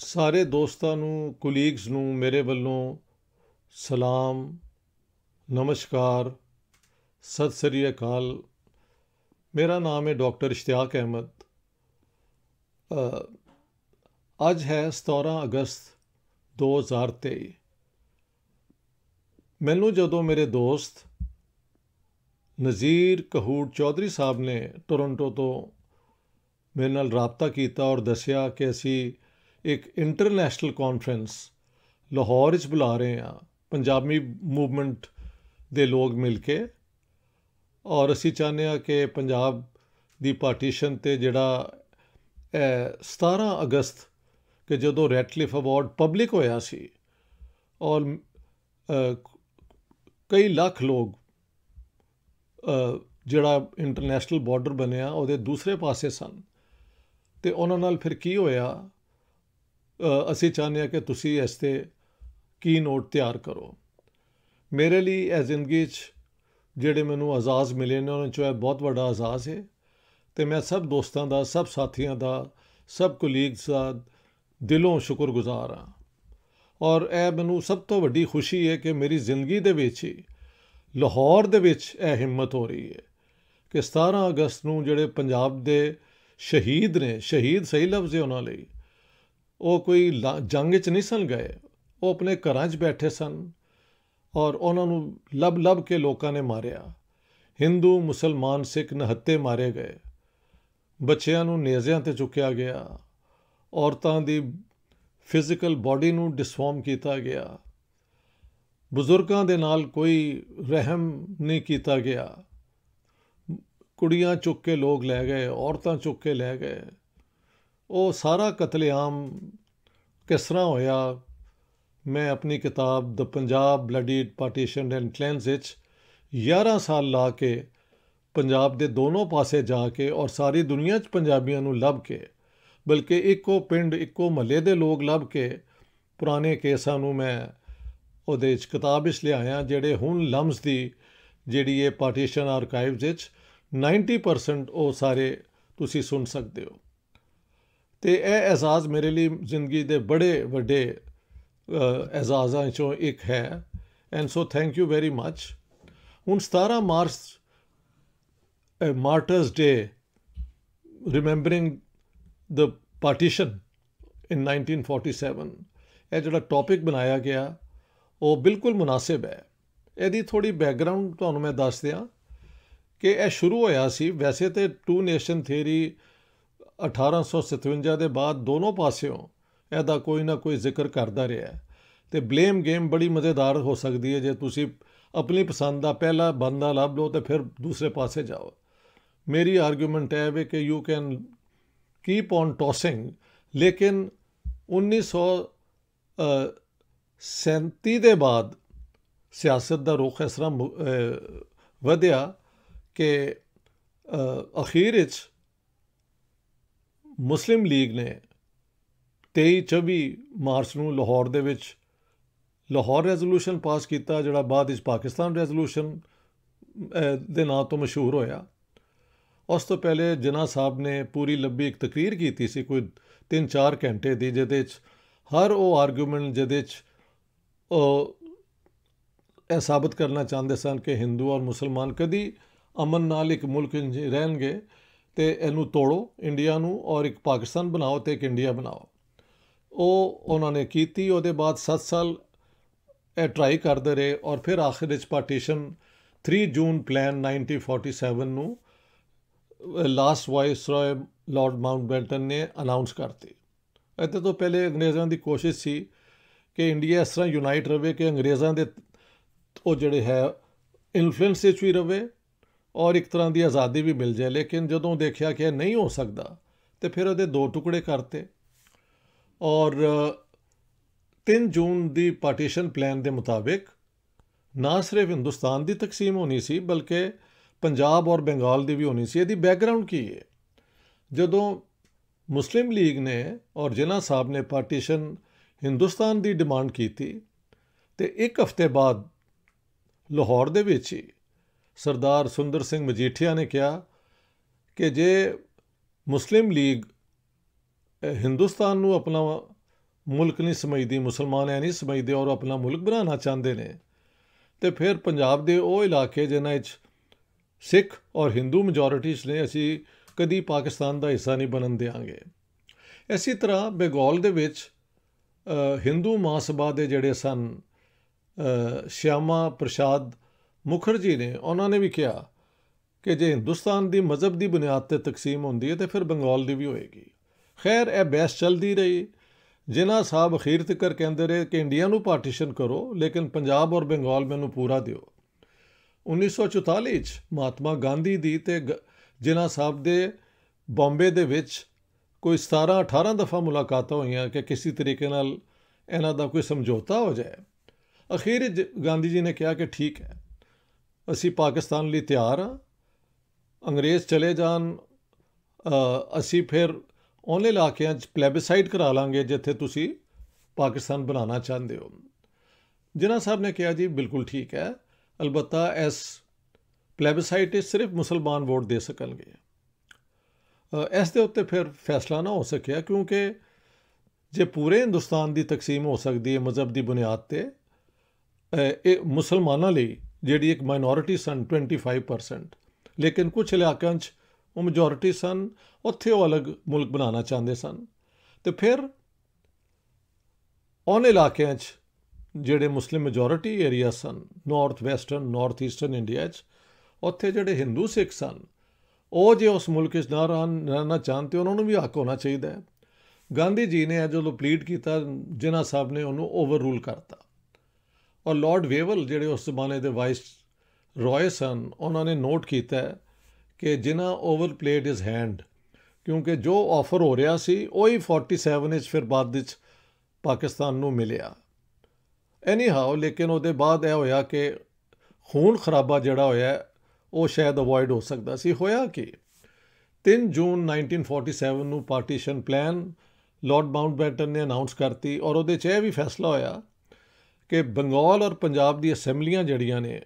ਸਾਰੇ ਦੋਸਤਾਂ ਨੂੰ ਕੁਲੀਗਸ ਨੂੰ ਮੇਰੇ ਵੱਲੋਂ ਸਲਾਮ, ਨਮਸਕਾਰ, ਸਤਿ ਸ੍ਰੀ ਅਕਾਲ। ਮੇਰਾ ਨਾਮ ਹੈ ਡਾਕਟਰ ਇਸ਼ਤਿਆਕ ਅਹਿਮਦ। ਅੱਜ ਹੈ 17 ਅਗਸਤ 2023। ਮੈਨੂੰ ਜਦੋਂ ਮੇਰੇ ਦੋਸਤ ਨਜ਼ੀਰ ਕਹੂਰ ਚੌਧਰੀ ਸਾਹਿਬ ਨੇ ਟੋਰੰਟੋ ਤੋਂ ਮੇਰੇ ਨਾਲ ਰਾਬਤਾ ਕੀਤਾ ਔਰ ਦੱਸਿਆ ਕਿ ਅਸੀਂ ਇੱਕ ਇੰਟਰਨੈਸ਼ਨਲ ਕਾਨਫਰੰਸ ਲਾਹੌਰ 'ਚ ਬੁਲਾ ਰਹੇ ਹਾਂ, ਪੰਜਾਬੀ ਮੂਵਮੈਂਟ ਦੇ ਲੋਕ ਮਿਲ ਕੇ, ਔਰ ਅਸੀਂ ਚਾਹੁੰਦੇ ਹਾਂ ਕਿ ਪੰਜਾਬ ਦੀ ਪਾਰਟੀਸ਼ਨ 'ਤੇ ਜਿਹੜਾ 17 ਅਗਸਤ ਕਿ ਜਦੋਂ ਰੈਟਕਲਿਫ ਅਵਾਰਡ ਪਬਲਿਕ ਹੋਇਆ ਸੀ ਔਰ ਕਈ ਲੱਖ ਲੋਕ ਜਿਹੜਾ ਇੰਟਰਨੈਸ਼ਨਲ ਬਾਰਡਰ ਬਣਿਆ ਉਹਦੇ ਦੂਸਰੇ ਪਾਸੇ ਸਨ, ਅਤੇ ਉਹਨਾਂ ਨਾਲ ਫਿਰ ਕੀ ਹੋਇਆ, ਅਸੀਂ ਚਾਹੁੰਦੇ ਹਾਂ ਕਿ ਤੁਸੀਂ ਇਸ 'ਤੇ ਕੀ ਨੋਟ ਤਿਆਰ ਕਰੋ। ਮੇਰੇ ਲਈ ਇਹ ਜ਼ਿੰਦਗੀ 'ਚ ਜਿਹੜੇ ਮੈਨੂੰ ਅਜ਼ਾਜ਼ ਮਿਲੇ ਨੇ ਉਹਨਾਂ 'ਚੋਂ ਇਹ ਬਹੁਤ ਵੱਡਾ ਅਜ਼ਾਜ਼ ਹੈ, ਅਤੇ ਮੈਂ ਸਭ ਦੋਸਤਾਂ ਦਾ, ਸਭ ਸਾਥੀਆਂ ਦਾ, ਸਭ ਕੁਲੀਗਸ ਦਾ ਦਿਲੋਂ ਸ਼ੁਕਰਗੁਜ਼ਾਰ ਹਾਂ। ਔਰ ਇਹ ਮੈਨੂੰ ਸਭ ਤੋਂ ਵੱਡੀ ਖੁਸ਼ੀ ਹੈ ਕਿ ਮੇਰੀ ਜ਼ਿੰਦਗੀ ਦੇ ਵਿੱਚ ਹੀ ਲਾਹੌਰ ਦੇ ਵਿੱਚ ਇਹ ਹਿੰਮਤ ਹੋ ਰਹੀ ਹੈ ਕਿ 17 ਅਗਸਤ ਨੂੰ ਜਿਹੜੇ ਪੰਜਾਬ ਦੇ ਸ਼ਹੀਦ ਨੇ, ਸ਼ਹੀਦ ਸਹੀ ਲਫ਼ਜ਼ ਹੈ ਉਹਨਾਂ ਲਈ, ਉਹ ਕੋਈ ਜੰਗ 'ਚ ਨਹੀਂ ਸਨ ਗਏ, ਉਹ ਆਪਣੇ ਘਰਾਂ 'ਚ ਬੈਠੇ ਸਨ ਔਰ ਉਹਨਾਂ ਨੂੰ ਲੱਭ ਕੇ ਲੋਕਾਂ ਨੇ ਮਾਰਿਆ। ਹਿੰਦੂ, ਮੁਸਲਮਾਨ, ਸਿੱਖ ਨਿਹੱਤੇ ਮਾਰੇ ਗਏ, ਬੱਚਿਆਂ ਨੂੰ ਨੇਜ਼ਿਆਂ 'ਤੇ ਚੁੱਕਿਆ ਗਿਆ, ਔਰਤਾਂ ਦੀ ਫਿਜ਼ੀਕਲ ਬਾਡੀ ਨੂੰ ਡਿਸਫਾਰਮ ਕੀਤਾ ਗਿਆ, ਬਜ਼ੁਰਗਾਂ ਦੇ ਨਾਲ ਕੋਈ ਰਹਿਮ ਨਹੀਂ ਕੀਤਾ ਗਿਆ, ਕੁੜੀਆਂ ਚੁੱਕ ਕੇ ਲੋਕ ਲੈ ਗਏ, ਔਰਤਾਂ ਚੁੱਕ ਕੇ ਲੈ ਗਏ। ਉਹ ਸਾਰਾ ਕਤਲੇਆਮ ਕਿਸ ਤਰ੍ਹਾਂ ਹੋਇਆ, ਮੈਂ ਆਪਣੀ ਕਿਤਾਬ ਦ ਪੰਜਾਬ ਬਲੱਡੀ ਪਾਰਟੀਸ਼ਨ ਐਂਡ ਕਲੈਂਸ ਵਿੱਚ 11 ਸਾਲ ਲਾ ਕੇ ਪੰਜਾਬ ਦੇ ਦੋਨੋਂ ਪਾਸੇ ਜਾ ਕੇ ਔਰ ਸਾਰੀ ਦੁਨੀਆ 'ਚ ਪੰਜਾਬੀਆਂ ਨੂੰ ਲੱਭ ਕੇ, ਬਲਕਿ ਇੱਕੋ ਪਿੰਡ, ਇੱਕੋ ਮਹੱਲੇ ਦੇ ਲੋਕ ਲੱਭ ਕੇ ਪੁਰਾਣੇ ਕੇਸਾਂ ਨੂੰ ਮੈਂ ਉਹਦੇ 'ਚ ਕਿਤਾਬ ਵਿੱਚ ਲਿਆਇਆ, ਜਿਹੜੇ ਹੁਣ ਲਮਸ ਦੀ ਜਿਹੜੀ ਇਹ ਪਾਰਟੀਸ਼ਨ ਆਰਕਾਈਵਜ਼ ਵਿੱਚ 90% ਉਹ ਸਾਰੇ ਤੁਸੀਂ ਸੁਣ ਸਕਦੇ ਹੋ। ਅਤੇ ਇਹ ਐਜ਼ਾਜ਼ ਮੇਰੇ ਲਈ ਜ਼ਿੰਦਗੀ ਦੇ ਬੜੇ ਵੱਡੇ ਐਜ਼ਾਜ਼ਾਂ 'ਚੋਂ ਇੱਕ ਹੈ, and so thank you very much. ਹੁਣ 17 ਮਾਰਚ ਮਾਰਟਰਸ ਡੇ, ਰਿਮੈਂਬਰਿੰਗ ਦ ਪਾਰਟੀਸ਼ਨ ਇਨ 1947, ਇਹ ਜਿਹੜਾ ਟੌਪਿਕ ਬਣਾਇਆ ਗਿਆ ਉਹ ਬਿਲਕੁਲ ਮੁਨਾਸਿਬ ਹੈ। ਇਹਦੀ ਥੋੜ੍ਹੀ ਬੈਕਗਰਾਊਂਡ ਤੁਹਾਨੂੰ ਮੈਂ ਦੱਸ ਦਿਆਂ ਕਿ ਇਹ ਸ਼ੁਰੂ ਹੋਇਆ ਸੀ, ਵੈਸੇ ਤਾਂ ਟੂ ਨੇਸ਼ਨ ਥਿਊਰੀ 1857 ਦੇ ਬਾਅਦ ਦੋਨੋਂ ਪਾਸਿਓਂ ਇਹਦਾ ਕੋਈ ਨਾ ਕੋਈ ਜ਼ਿਕਰ ਕਰਦਾ ਰਿਹਾ, ਅਤੇ ਬਲੇਮ ਗੇਮ ਬੜੀ ਮਜ਼ੇਦਾਰ ਹੋ ਸਕਦੀ ਹੈ ਜੇ ਤੁਸੀਂ ਆਪਣੀ ਪਸੰਦ ਦਾ ਪਹਿਲਾ ਬੰਦਾ ਲੱਭ ਲਓ ਅਤੇ ਫਿਰ ਦੂਸਰੇ ਪਾਸੇ ਜਾਓ। ਮੇਰੀ ਆਰਗੂਮੈਂਟ ਹੈ ਵੀ ਕਿ ਯੂ ਕੈਨ ਕੀਪ ਔਨ ਟੋਸਿੰਗ, ਲੇਕਿਨ 1937 ਦੇ ਬਾਅਦ ਸਿਆਸਤ ਦਾ ਰੁਖ ਇਸ ਤਰ੍ਹਾਂ ਵਧਿਆ ਕਿ ਅਖੀਰ ਵਿੱਚ ਮੁਸਲਿਮ ਲੀਗ ਨੇ 23-24 ਮਾਰਚ ਨੂੰ ਲਾਹੌਰ ਦੇ ਵਿੱਚ ਲਾਹੌਰ ਰੈਜ਼ੋਲੂਸ਼ਨ ਪਾਸ ਕੀਤਾ, ਜਿਹੜਾ ਬਾਅਦ ਵਿੱਚ ਪਾਕਿਸਤਾਨ ਰੈਜ਼ੋਲੂਸ਼ਨ ਦੇ ਨਾਂ ਤੋਂ ਮਸ਼ਹੂਰ ਹੋਇਆ। ਉਸ ਤੋਂ ਪਹਿਲੇ ਜਿਨ੍ਹਾਂ ਸਾਹਿਬ ਨੇ ਪੂਰੀ ਲੰਬੀ ਇੱਕ ਤਕਰੀਰ ਕੀਤੀ ਸੀ, ਕੋਈ 3-4 ਘੰਟੇ ਦੀ, ਜਿਹਦੇ 'ਚ ਹਰ ਉਹ ਆਰਗੂਮੈਂਟ ਜਿਹਦੇ 'ਚ ਉਹ ਇਹ ਸਾਬਤ ਕਰਨਾ ਚਾਹੁੰਦੇ ਸਨ ਕਿ ਹਿੰਦੂ ਔਰ ਮੁਸਲਮਾਨ ਕਦੀ ਅਮਨ ਨਾਲ ਇੱਕ ਮੁਲਕ ਰਹਿਣਗੇ, ਅਤੇ ਇਹਨੂੰ ਤੋੜੋ ਇੰਡੀਆ ਨੂੰ ਔਰ ਇੱਕ ਪਾਕਿਸਤਾਨ ਬਣਾਓ ਅਤੇ ਇੱਕ ਇੰਡੀਆ ਬਣਾਓ। ਉਹ ਉਹਨਾਂ ਨੇ ਕੀਤੀ। ਉਹਦੇ ਬਾਅਦ 7 ਸਾਲ ਇਹ ਟਰਾਈ ਕਰਦੇ ਰਹੇ ਔਰ ਫਿਰ ਆਖਿਰ ਵਿੱਚ ਪਾਰਟੀਸ਼ਨ 3 ਜੂਨ ਪਲਾਨ 1947 ਨੂੰ ਲਾਸਟ ਵਾਇਸਰਾਏ ਲਾਰਡ ਮਾਊਂਟਬੈਟਨ ਨੇ ਅਨਾਊਂਸ ਕਰਤੀ। ਇਹਦੇ ਤੋਂ ਪਹਿਲੇ ਅੰਗਰੇਜ਼ਾਂ ਦੀ ਕੋਸ਼ਿਸ਼ ਸੀ ਕਿ ਇੰਡੀਆ ਇਸ ਤਰ੍ਹਾਂ ਯੂਨਾਈਟ ਰਵੇ ਕਿ ਅੰਗਰੇਜ਼ਾਂ ਦੇ ਉਹ ਜਿਹੜੇ ਹੈ ਇਨਫਲੂਐਂਸ ਵਿੱਚ ਵੀ ਰਵੇ ਔਰ ਇੱਕ ਤਰ੍ਹਾਂ ਦੀ ਆਜ਼ਾਦੀ ਵੀ ਮਿਲ ਜਾਏ, ਲੇਕਿਨ ਜਦੋਂ ਦੇਖਿਆ ਕਿ ਇਹ ਨਹੀਂ ਹੋ ਸਕਦਾ ਤੇ ਫਿਰ ਉਹਦੇ 2 ਟੁਕੜੇ ਕਰਤੇ। ਔਰ 3 ਜੂਨ ਦੀ ਪਾਰਟੀਸ਼ਨ ਪਲਾਨ ਦੇ ਮੁਤਾਬਿਕ ਨਾ ਸਿਰਫ ਹਿੰਦੁਸਤਾਨ ਦੀ ਤਕਸੀਮ ਹੋਣੀ ਸੀ, ਬਲਕਿ ਪੰਜਾਬ ਔਰ ਬੰਗਾਲ ਦੀ ਵੀ ਹੋਣੀ ਸੀ। ਇਹਦੀ ਬੈਕਗਰਾਊਂਡ ਕੀ ਹੈ? ਜਦੋਂ ਮੁਸਲਿਮ ਲੀਗ ਨੇ ਔਰ ਜਿਨ੍ਹਾਂ ਸਾਹਿਬ ਨੇ ਪਾਰਟੀਸ਼ਨ ਹਿੰਦੁਸਤਾਨ ਦੀ ਡਿਮਾਂਡ ਕੀਤੀ, ਅਤੇ 1 ਹਫ਼ਤੇ ਬਾਅਦ ਲਾਹੌਰ ਦੇ ਵਿੱਚ ਹੀ ਸਰਦਾਰ ਸੁੰਦਰ ਸਿੰਘ ਮਜੀਠੀਆ ਨੇ ਕਿਹਾ ਕਿ ਜੇ ਮੁਸਲਿਮ ਲੀਗ ਹਿੰਦੁਸਤਾਨ ਨੂੰ ਆਪਣਾ ਮੁਲਕ ਨਹੀਂ ਸਮਝਦੀ, ਮੁਸਲਮਾਨ ਇਹ ਨਹੀਂ ਸਮਝਦੇ ਔਰ ਆਪਣਾ ਮੁਲਕ ਬਣਾਉਣਾ ਚਾਹੁੰਦੇ ਨੇ, ਤੇ ਫਿਰ ਪੰਜਾਬ ਦੇ ਉਹ ਇਲਾਕੇ ਜਿਨ੍ਹਾਂ ਵਿੱਚ ਸਿੱਖ ਔਰ ਹਿੰਦੂ ਮੈਜੋਰਿਟੀਜ਼ ਨੇ, ਅਸੀਂ ਕਦੀ ਪਾਕਿਸਤਾਨ ਦਾ ਹਿੱਸਾ ਨਹੀਂ ਬਣਨ ਦਿਆਂਗੇ। ਇਸੇ ਤਰ੍ਹਾਂ ਬੰਗਾਲ ਦੇ ਵਿੱਚ ਹਿੰਦੂ ਮਹਾਸਭਾ ਦੇ ਜਿਹੜੇ ਸਨ ਸ਼ਿਆਮਾ ਪ੍ਰਸਾਦ ਮੁਖਰਜੀ ਨੇ, ਉਹਨਾਂ ਨੇ ਵੀ ਕਿਹਾ ਕਿ ਜੇ ਹਿੰਦੁਸਤਾਨ ਦੀ ਮਜ਼ਹਬ ਦੀ ਬੁਨਿਆਦ 'ਤੇ ਤਕਸੀਮ ਹੁੰਦੀ ਹੈ ਤਾਂ ਫਿਰ ਬੰਗਾਲ ਦੀ ਵੀ ਹੋਏਗੀ। ਖੈਰ ਇਹ ਬਹਿਸ ਚੱਲਦੀ ਰਹੀ। ਜਿਨ੍ਹਾਂ ਸਾਹਿਬ ਅਖੀਰ ਤੱਕ ਕਹਿੰਦੇ ਰਹੇ ਕਿ ਇੰਡੀਆ ਨੂੰ ਪਾਰਟੀਸ਼ਨ ਕਰੋ, ਲੇਕਿਨ ਪੰਜਾਬ ਔਰ ਬੰਗਾਲ ਮੈਨੂੰ ਪੂਰਾ ਦਿਓ। 1944 'ਚ ਮਹਾਤਮਾ ਗਾਂਧੀ ਦੀ ਤੇ ਜਿਨ੍ਹਾਂ ਸਾਹਿਬ ਦੇ ਬੰਬੇ ਦੇ ਵਿੱਚ ਕੋਈ 17-18 ਦਫਾ ਮੁਲਾਕਾਤਾਂ ਹੋਈਆਂ ਕਿ ਕਿਸੇ ਤਰੀਕੇ ਨਾਲ ਇਹਨਾਂ ਦਾ ਕੋਈ ਸਮਝੌਤਾ ਹੋ ਜਾਏ। ਅਖੀਰ ਗਾਂਧੀ ਜੀ ਨੇ ਕਿਹਾ ਕਿ ਠੀਕ ਹੈ, ਅਸੀਂ ਪਾਕਿਸਤਾਨ ਲਈ ਤਿਆਰ ਹਾਂ, ਅੰਗਰੇਜ਼ ਚਲੇ ਜਾਣ, ਅਸੀਂ ਫਿਰ ਉਹਨੇ ਇਲਾਕਿਆਂ 'ਚ ਪਲੈਬਿਸਾਈਡ ਕਰਾ ਲਾਂਗੇ ਜਿੱਥੇ ਤੁਸੀਂ ਪਾਕਿਸਤਾਨ ਬਣਾਉਣਾ ਚਾਹੁੰਦੇ ਹੋ। ਜਿਨ੍ਹਾਂ ਸਾਹਿਬ ਨੇ ਕਿਹਾ ਜੀ ਬਿਲਕੁਲ ਠੀਕ ਹੈ, ਅਲਬੱਤਾ ਇਸ ਪਲੈਬਿਸਾਈਡ 'ਚ ਸਿਰਫ ਮੁਸਲਮਾਨ ਵੋਟ ਦੇ ਸਕਣਗੇ। ਇਸ ਦੇ ਉੱਤੇ ਫਿਰ ਫੈਸਲਾ ਨਾ ਹੋ ਸਕਿਆ, ਕਿਉਂਕਿ ਜੇ ਪੂਰੇ ਹਿੰਦੁਸਤਾਨ ਦੀ ਤਕਸੀਮ ਹੋ ਸਕਦੀ ਹੈ ਮਜ਼ਹਬ ਦੀ ਬੁਨਿਆਦ 'ਤੇ, ਇਹ ਮੁਸਲਮਾਨਾਂ ਲਈ ਜਿਹੜੀ ਇੱਕ ਮਾਈਨੋਰਿਟੀ ਸਨ 25%, ਲੇਕਿਨ ਕੁਝ ਇਲਾਕਿਆਂ 'ਚ ਉਹ ਮੈਜੋਰਿਟੀ ਸਨ, ਉੱਥੇ ਉਹ ਅਲੱਗ ਮੁਲਕ ਬਣਾਉਣਾ ਚਾਹੁੰਦੇ ਸਨ। ਅਤੇ ਫਿਰ ਉਹਨਾਂ ਇਲਾਕਿਆਂ 'ਚ ਜਿਹੜੇ ਮੁਸਲਿਮ ਮੈਜੋਰਿਟੀ ਏਰੀਆ ਸਨ, north western, north eastern India 'ਚ, ਉੱਥੇ ਜਿਹੜੇ ਹਿੰਦੂ ਸਿੱਖ ਸਨ, ਉਹ ਜੇ ਉਸ ਮੁਲਕ 'ਚ ਨਾ ਰਹਿਣਾ ਚਾਹੁਣ ਤਾਂ ਉਹਨਾਂ ਨੂੰ ਵੀ ਹੱਕ ਹੋਣਾ ਚਾਹੀਦਾ ਹੈ। ਗਾਂਧੀ ਜੀ ਨੇ ਜਦੋਂ ਪਲੀਡ ਕੀਤਾ, ਜਿਨ੍ਹਾਂ ਸਾਹਿਬ ਨੇ ਉਹਨੂੰ ਓਵਰ ਰੂਲ ਕਰਤਾ। ਔਰ ਲਾਰਡ ਵੇਵਲ ਜਿਹੜੇ ਉਸ ਜ਼ਮਾਨੇ ਦੇ ਵਾਈਸ ਰॉय ਸਨ, ਉਹਨਾਂ ਨੇ ਨੋਟ ਕੀਤਾ ਕਿ ਜਿਨ੍ਹਾਂ ਓਵਰ ਪਲੇਡ ਹਿਜ਼ ਹੈਂਡ, ਕਿਉਂਕਿ ਜੋ ਆਫਰ ਹੋ ਰਿਹਾ ਸੀ ਉਹੀ 47 ਵਿੱਚ ਫਿਰ ਬਾਅਦ ਵਿੱਚ ਪਾਕਿਸਤਾਨ ਨੂੰ ਮਿਲਿਆ। ਐਨੀ ਹਾਓ, ਲੇਕਿਨ ਉਹਦੇ ਬਾਅਦ ਇਹ ਹੋਇਆ ਕਿ ਖੂਨ ਖਰਾਬਾ ਜਿਹੜਾ ਹੋਇਆ ਉਹ ਸ਼ਾਇਦ ਅਵੋਇਡ ਹੋ ਸਕਦਾ ਸੀ। ਹੋਇਆ ਕਿ 3 ਜੂਨ 1947 ਨੂੰ ਪਾਰਟੀਸ਼ਨ ਪਲਾਨ ਲਾਰਡ ਮਾਊਂਟਬੈਟਨ ਨੇ ਅਨਾਊਂਸ ਕਰਤੀ, ਔਰ ਉਹਦੇ 'ਚ ਇਹ ਵੀ ਫੈਸਲਾ ਹੋਇਆ ਕਿ ਬੰਗਾਲ ਔਰ ਪੰਜਾਬ ਦੀ ਅਸੈਂਬਲੀਆਂ ਜਿਹੜੀਆਂ ਨੇ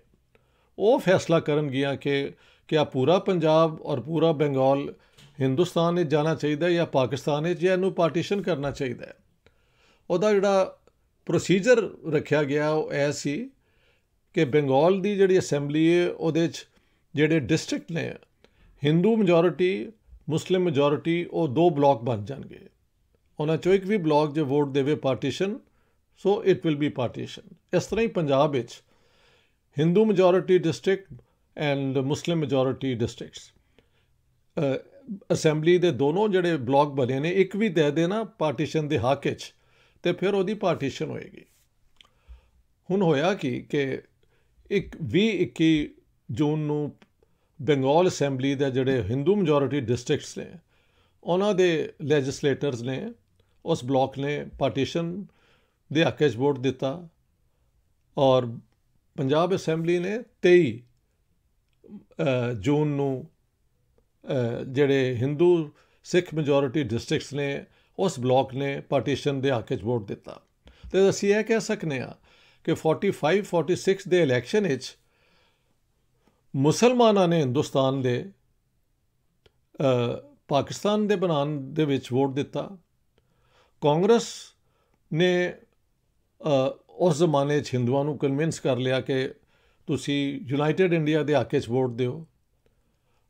ਉਹ ਫੈਸਲਾ ਕਰਨਗੀਆਂ ਕਿ ਕਿਆ ਪੂਰਾ ਪੰਜਾਬ ਔਰ ਪੂਰਾ ਬੰਗਾਲ ਹਿੰਦੁਸਤਾਨ ਵਿੱਚ ਜਾਣਾ ਚਾਹੀਦਾ ਜਾਂ ਪਾਕਿਸਤਾਨ ਵਿੱਚ, ਜਾਂ ਇਹਨੂੰ ਪਾਰਟੀਸ਼ਨ ਕਰਨਾ ਚਾਹੀਦਾ। ਉਹਦਾ ਜਿਹੜਾ ਪ੍ਰੋਸੀਜਰ ਰੱਖਿਆ ਗਿਆ ਉਹ ਇਹ ਸੀ ਕਿ ਬੰਗਾਲ ਦੀ ਜਿਹੜੀ ਅਸੈਂਬਲੀ ਹੈ ਉਹਦੇ 'ਚ ਜਿਹੜੇ ਡਿਸਟ੍ਰਿਕਟ ਨੇ, ਹਿੰਦੂ ਮੈਜੋਰਿਟੀ, ਮੁਸਲਿਮ ਮੈਜੋਰਿਟੀ, ਉਹ 2 ਬਲਾਕ ਬਣ ਜਾਣਗੇ। ਉਹਨਾਂ 'ਚੋਂ ਇੱਕ ਵੀ ਬਲਾਕ ਜੇ ਵੋਟ ਦੇਵੇ partition, so it will be partition. ਇਸ ਤਰ੍ਹਾਂ ਹੀ ਪੰਜਾਬ ਵਿੱਚ Hindu majority district and Muslim majority districts, assembly ਦੇ ਦੋਨੋਂ ਜਿਹੜੇ ਬਲਾਕ ਬਣੇ ਨੇ, ਇੱਕ ਵੀ ਦੇ ਦੇਣਾ ਪਾਰਟੀਸ਼ਨ ਦੇ ਹੱਕ 'ਚ, ਤੇ ਫਿਰ ਉਹਦੀ ਪਾਰਟੀਸ਼ਨ ਹੋਏਗੀ। ਹੁਣ ਹੋਇਆ ਕਿ 21 ਜੂਨ ਨੂੰ ਬੰਗਾਲ ਅਸੈਂਬਲੀ ਦੇ ਜਿਹੜੇ ਹਿੰਦੂ ਮੈਜੋਰਿਟੀ ਡਿਸਟ੍ਰਿਕਟਸ ਨੇ, ਉਹਨਾਂ ਦੇ ਲੈਜਿਸਲੇਟਰਸ ਨੇ, ਉਸ ਬਲਾਕ ਨੇ ਪਾਰਟੀਸ਼ਨ ਦੇ ਹੱਕ 'ਚ ਵੋਟ ਦਿੱਤਾ, ਔਰ ਪੰਜਾਬ ਅਸੈਂਬਲੀ ਨੇ 23 ਜੂਨ ਨੂੰ ਜਿਹੜੇ ਹਿੰਦੂ ਸਿੱਖ ਮੈਜੋਰਿਟੀ ਡਿਸਟ੍ਰਿਕਟਸ ਨੇ, ਉਸ ਬਲਾਕ ਨੇ ਪਾਰਟੀਸ਼ਨ ਦੇ ਹੱਕ 'ਚ ਵੋਟ ਦਿੱਤਾ। ਅਤੇ ਅਸੀਂ ਇਹ ਕਹਿ ਸਕਦੇ ਹਾਂ ਕਿ 45-46 ਦੇ ਇਲੈਕਸ਼ਨ ਵਿੱਚ ਮੁਸਲਮਾਨਾਂ ਨੇ ਹਿੰਦੁਸਤਾਨ ਦੇ ਪਾਕਿਸਤਾਨ ਦੇ ਬਣਾਉਣ ਦੇ ਵਿੱਚ ਵੋਟ ਦਿੱਤਾ। ਕਾਂਗਰਸ ਨੇ ਉਸ ਜ਼ਮਾਨੇ 'ਚ ਹਿੰਦੂਆਂ ਨੂੰ ਕਨਵਿੰਸ ਕਰ ਲਿਆ ਕਿ ਤੁਸੀਂ ਯੂਨਾਈਟਿਡ ਇੰਡੀਆ ਦੇ ਹੱਕ 'ਚ ਵੋਟ ਦਿਓ,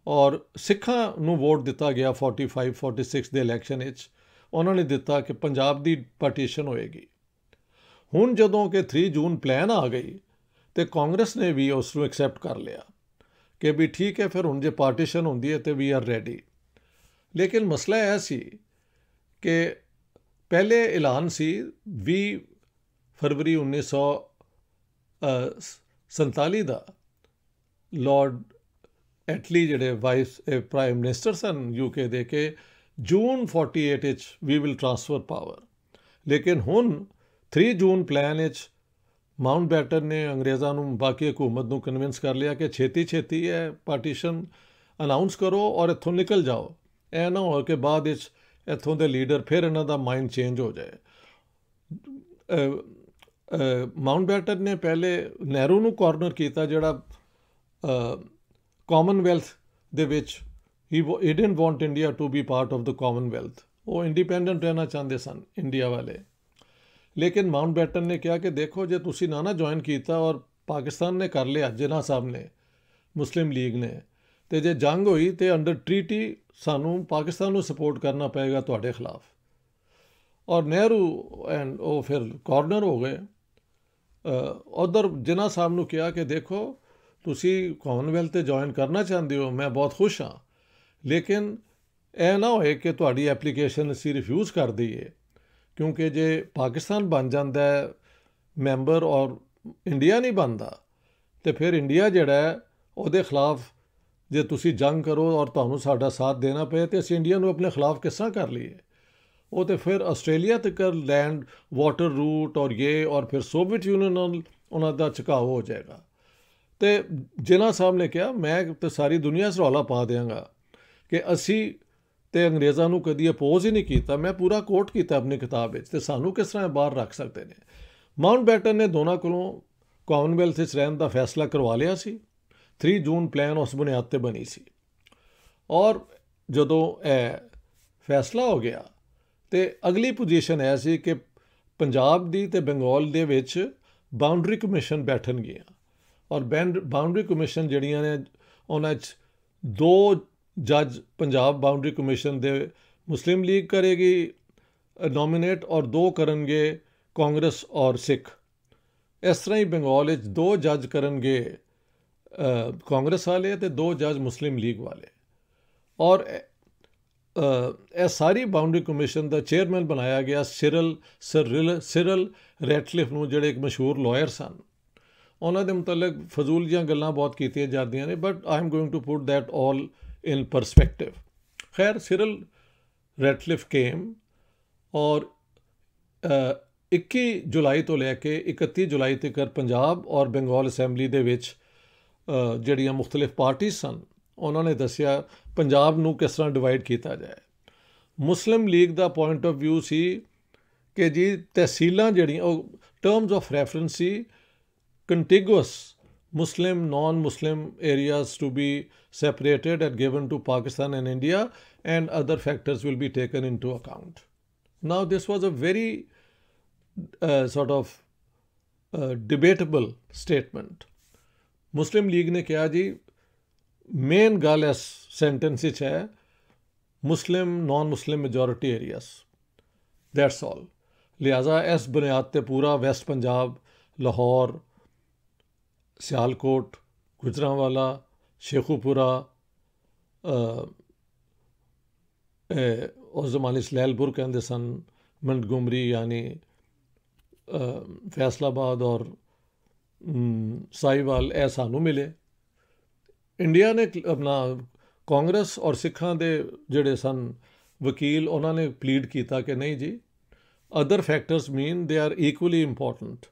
ਔਰ ਸਿੱਖਾਂ ਨੂੰ ਵੋਟ ਦਿੱਤਾ ਗਿਆ 45-46 ਦੇ ਇਲੈਕਸ਼ਨ ਵਿੱਚ। ਉਹਨਾਂ ਨੇ ਦਿੱਤਾ ਕਿ ਪੰਜਾਬ ਦੀ ਪਾਰਟੀਸ਼ਨ ਹੋਏਗੀ। ਹੁਣ ਜਦੋਂ ਕਿ 3 ਜੂਨ ਪਲਾਨ ਆ ਗਈ ਤੇ ਕਾਂਗਰਸ ਨੇ ਵੀ ਉਸ ਨੂੰ ਐਕਸੈਪਟ ਕਰ ਲਿਆ ਕਿ ਵੀ ਠੀਕ ਹੈ, ਫਿਰ ਹੁਣ ਜੇ ਪਾਰਟੀਸ਼ਨ ਹੁੰਦੀ ਹੈ ਤੇ ਵੀ ਆਰ ਰੈਡੀ। ਲੇਕਿਨ ਮਸਲਾ ਇਹ ਸੀ ਕਿ ਪਹਿਲੇ ਐਲਾਨ ਸੀ 20 ਫਰਵਰੀ 1947 ਦਾ, ਲਾਰਡ ਐਟਲੀ ਜਿਹੜੇ ਵਾਈਸ ਪ੍ਰਾਈਮ ਮਿਨਿਸਟਰ ਸਨ UK ਦੇ, ਕਿ ਜੂਨ 48 ਵਿੱਚ ਵੀ ਵਿਲ ਟਰਾਂਸਫਰ ਪਾਵਰ। ਲੇਕਿਨ ਹੁਣ 3 ਜੂਨ ਪਲਾਨ ਵਿੱਚ ਮਾਊਂਟਬੈਟਨ ਨੇ ਅੰਗਰੇਜ਼ਾਂ ਨੂੰ, ਬਾਕੀ ਹਕੂਮਤ ਨੂੰ ਕਨਵਿੰਸ ਕਰ ਲਿਆ ਕਿ ਛੇਤੀ ਇਹ ਪਾਰਟੀਸ਼ਨ ਅਨਾਊਂਸ ਕਰੋ ਔਰ ਇੱਥੋਂ ਨਿਕਲ ਜਾਓ। ਇਹ ਨਾ ਹੋ ਕਿ ਬਾਅਦ ਵਿੱਚ ਇੱਥੋਂ ਦੇ ਲੀਡਰ ਫਿਰ ਇਹਨਾਂ ਦਾ ਮਾਈਂਡ ਚੇਂਜ ਹੋ ਜਾਏ। ਮਾਊਂਟਬੈਟਨ ਨੇ ਪਹਿਲੇ ਨਹਿਰੂ ਨੂੰ ਕਾਰਨਰ ਕੀਤਾ, ਜਿਹੜਾ ਕਾਮਨਵੈਲਥ ਦੇ ਵਿੱਚ ਹੀ didn't want India to be part of the Commonwealth. ਉਹ ਇੰਡੀਪੈਂਡੈਂਟ ਰਹਿਣਾ ਚਾਹੁੰਦੇ ਸਨ ਇੰਡੀਆ ਵਾਲੇ। लेकिन माउंटबेटन ने कहा कि देखो जे तुसी ना ज्वाइन किया और पाकिस्तान ने कर लिया, जिन्ना साहब ने, मुस्लिम लीग ने, तो जे जंग हुई तो अंडर ट्रीटी सानू पाकिस्तान को सपोर्ट करना पेगा तुहाडे खिलाफ। और नेहरू एंड वो फिर कॉर्नर हो गए। उधर जिन्ना साहब ने कहा कि देखो तुसी कॉमनवेल्थ ज्वाइन करना चाहते हो, मैं बहुत खुश हाँ, लेकिन यह ना होए कि तुहाडी एप्लीकेशन असी रिफ्यूज़ कर दईए, क्योंकि जे पाकिस्तान बन जाता है मैंबर और इंडिया नहीं बनता, तो फिर इंडिया जिहड़ा है उहदे खिलाफ जे तुसी जंग करो और तुहानू साडा साथ देना पे तो असी इंडिया नू अपने खिलाफ किस तरह कर लीए। वो तो फिर आस्ट्रेलिया तक लैंड वाटर रूट और ये और फिर सोवियत यूनियन नाल उन्हां दा झुकाव हो जाएगा। तो जिन्ना साहब ने कहा मैं तो सारी दुनिया च रौला पा देंगा कि असी तो अंग्रेज़ों को कभी अपोज ही नहीं किया। मैं पूरा कोट किया अपनी किताब में, तो सानू किस तरह बाहर रख सकते हैं। माउंटबेटन ने दोनों को कॉमनवेल्थ रहने का फैसला करवा लिया सी। 3 जून प्लान उस बुनियाद पर बनी सी। और जदों फैसला हो गया तो अगली पोजीशन है सी कि पंजाब दी ते बंगाल दे विच बाउंड्री कमीशन बैठन गया। और बाउंड्री कमीशन जड़ियां ने उन्हां 2 जज पंजाब बाउंड्री कमीशन दे मुस्लिम लीग करेगी नॉमिनेट और 2 करनगे कांग्रेस और सिख। इस तरह ही बंगाल 2 जज करनगे कांग्रेस वाले तो 2 जज मुस्लिम लीग वाले। और यह सारी बाउंड्री कमीशन का चेयरमैन बनाया गया सिरल रैटक्लिफ नूं, जिहड़े एक मशहूर लॉयर सन। उन्होंने मुतलक फजूल जियां गल्लां बहुत कीतियां जांदियां ने, but I am going to put that all in perspective. खैर सिरल रैटक्लिफ केम और 21 जुलाई तो लैके 31 जुलाई तक पंजाब और बंगाल असैंबली दे विच जिहड़ियां मुख्तलिफ पार्टीज सन उन्होंने दसिया पंजाब नूं किस तरह डिवाइड किया जाए। मुस्लिम लीग का पॉइंट ऑफ व्यू सी कि जी तहसीलां जिहड़ियां टर्म्स ऑफ रेफरेंस सी contiguous Muslim, non-Muslim areas to be separated and given to Pakistan and India, and other factors will be taken into account. Now this was a very sort of debatable statement. Muslim League ने कहा जी main गल इस sentence है Muslim non Muslim majority areas, that's all. लिहाजा इस बुनियाद पर पूरा वेस्ट पंजाब, लाहौर, सियालकोट, गुजरांवाला, शेखुपुरा, उस जमाने लैलपुर कहते सन, मंटगोमरी यानी फैसलाबाद और साहिवाल, ए सानू मिले। इंडिया ने अपना कांग्रेस और सिखां दे जिहड़े सन वकील उन्होंने प्लीड किया कि नहीं जी other factors mean they are equally important.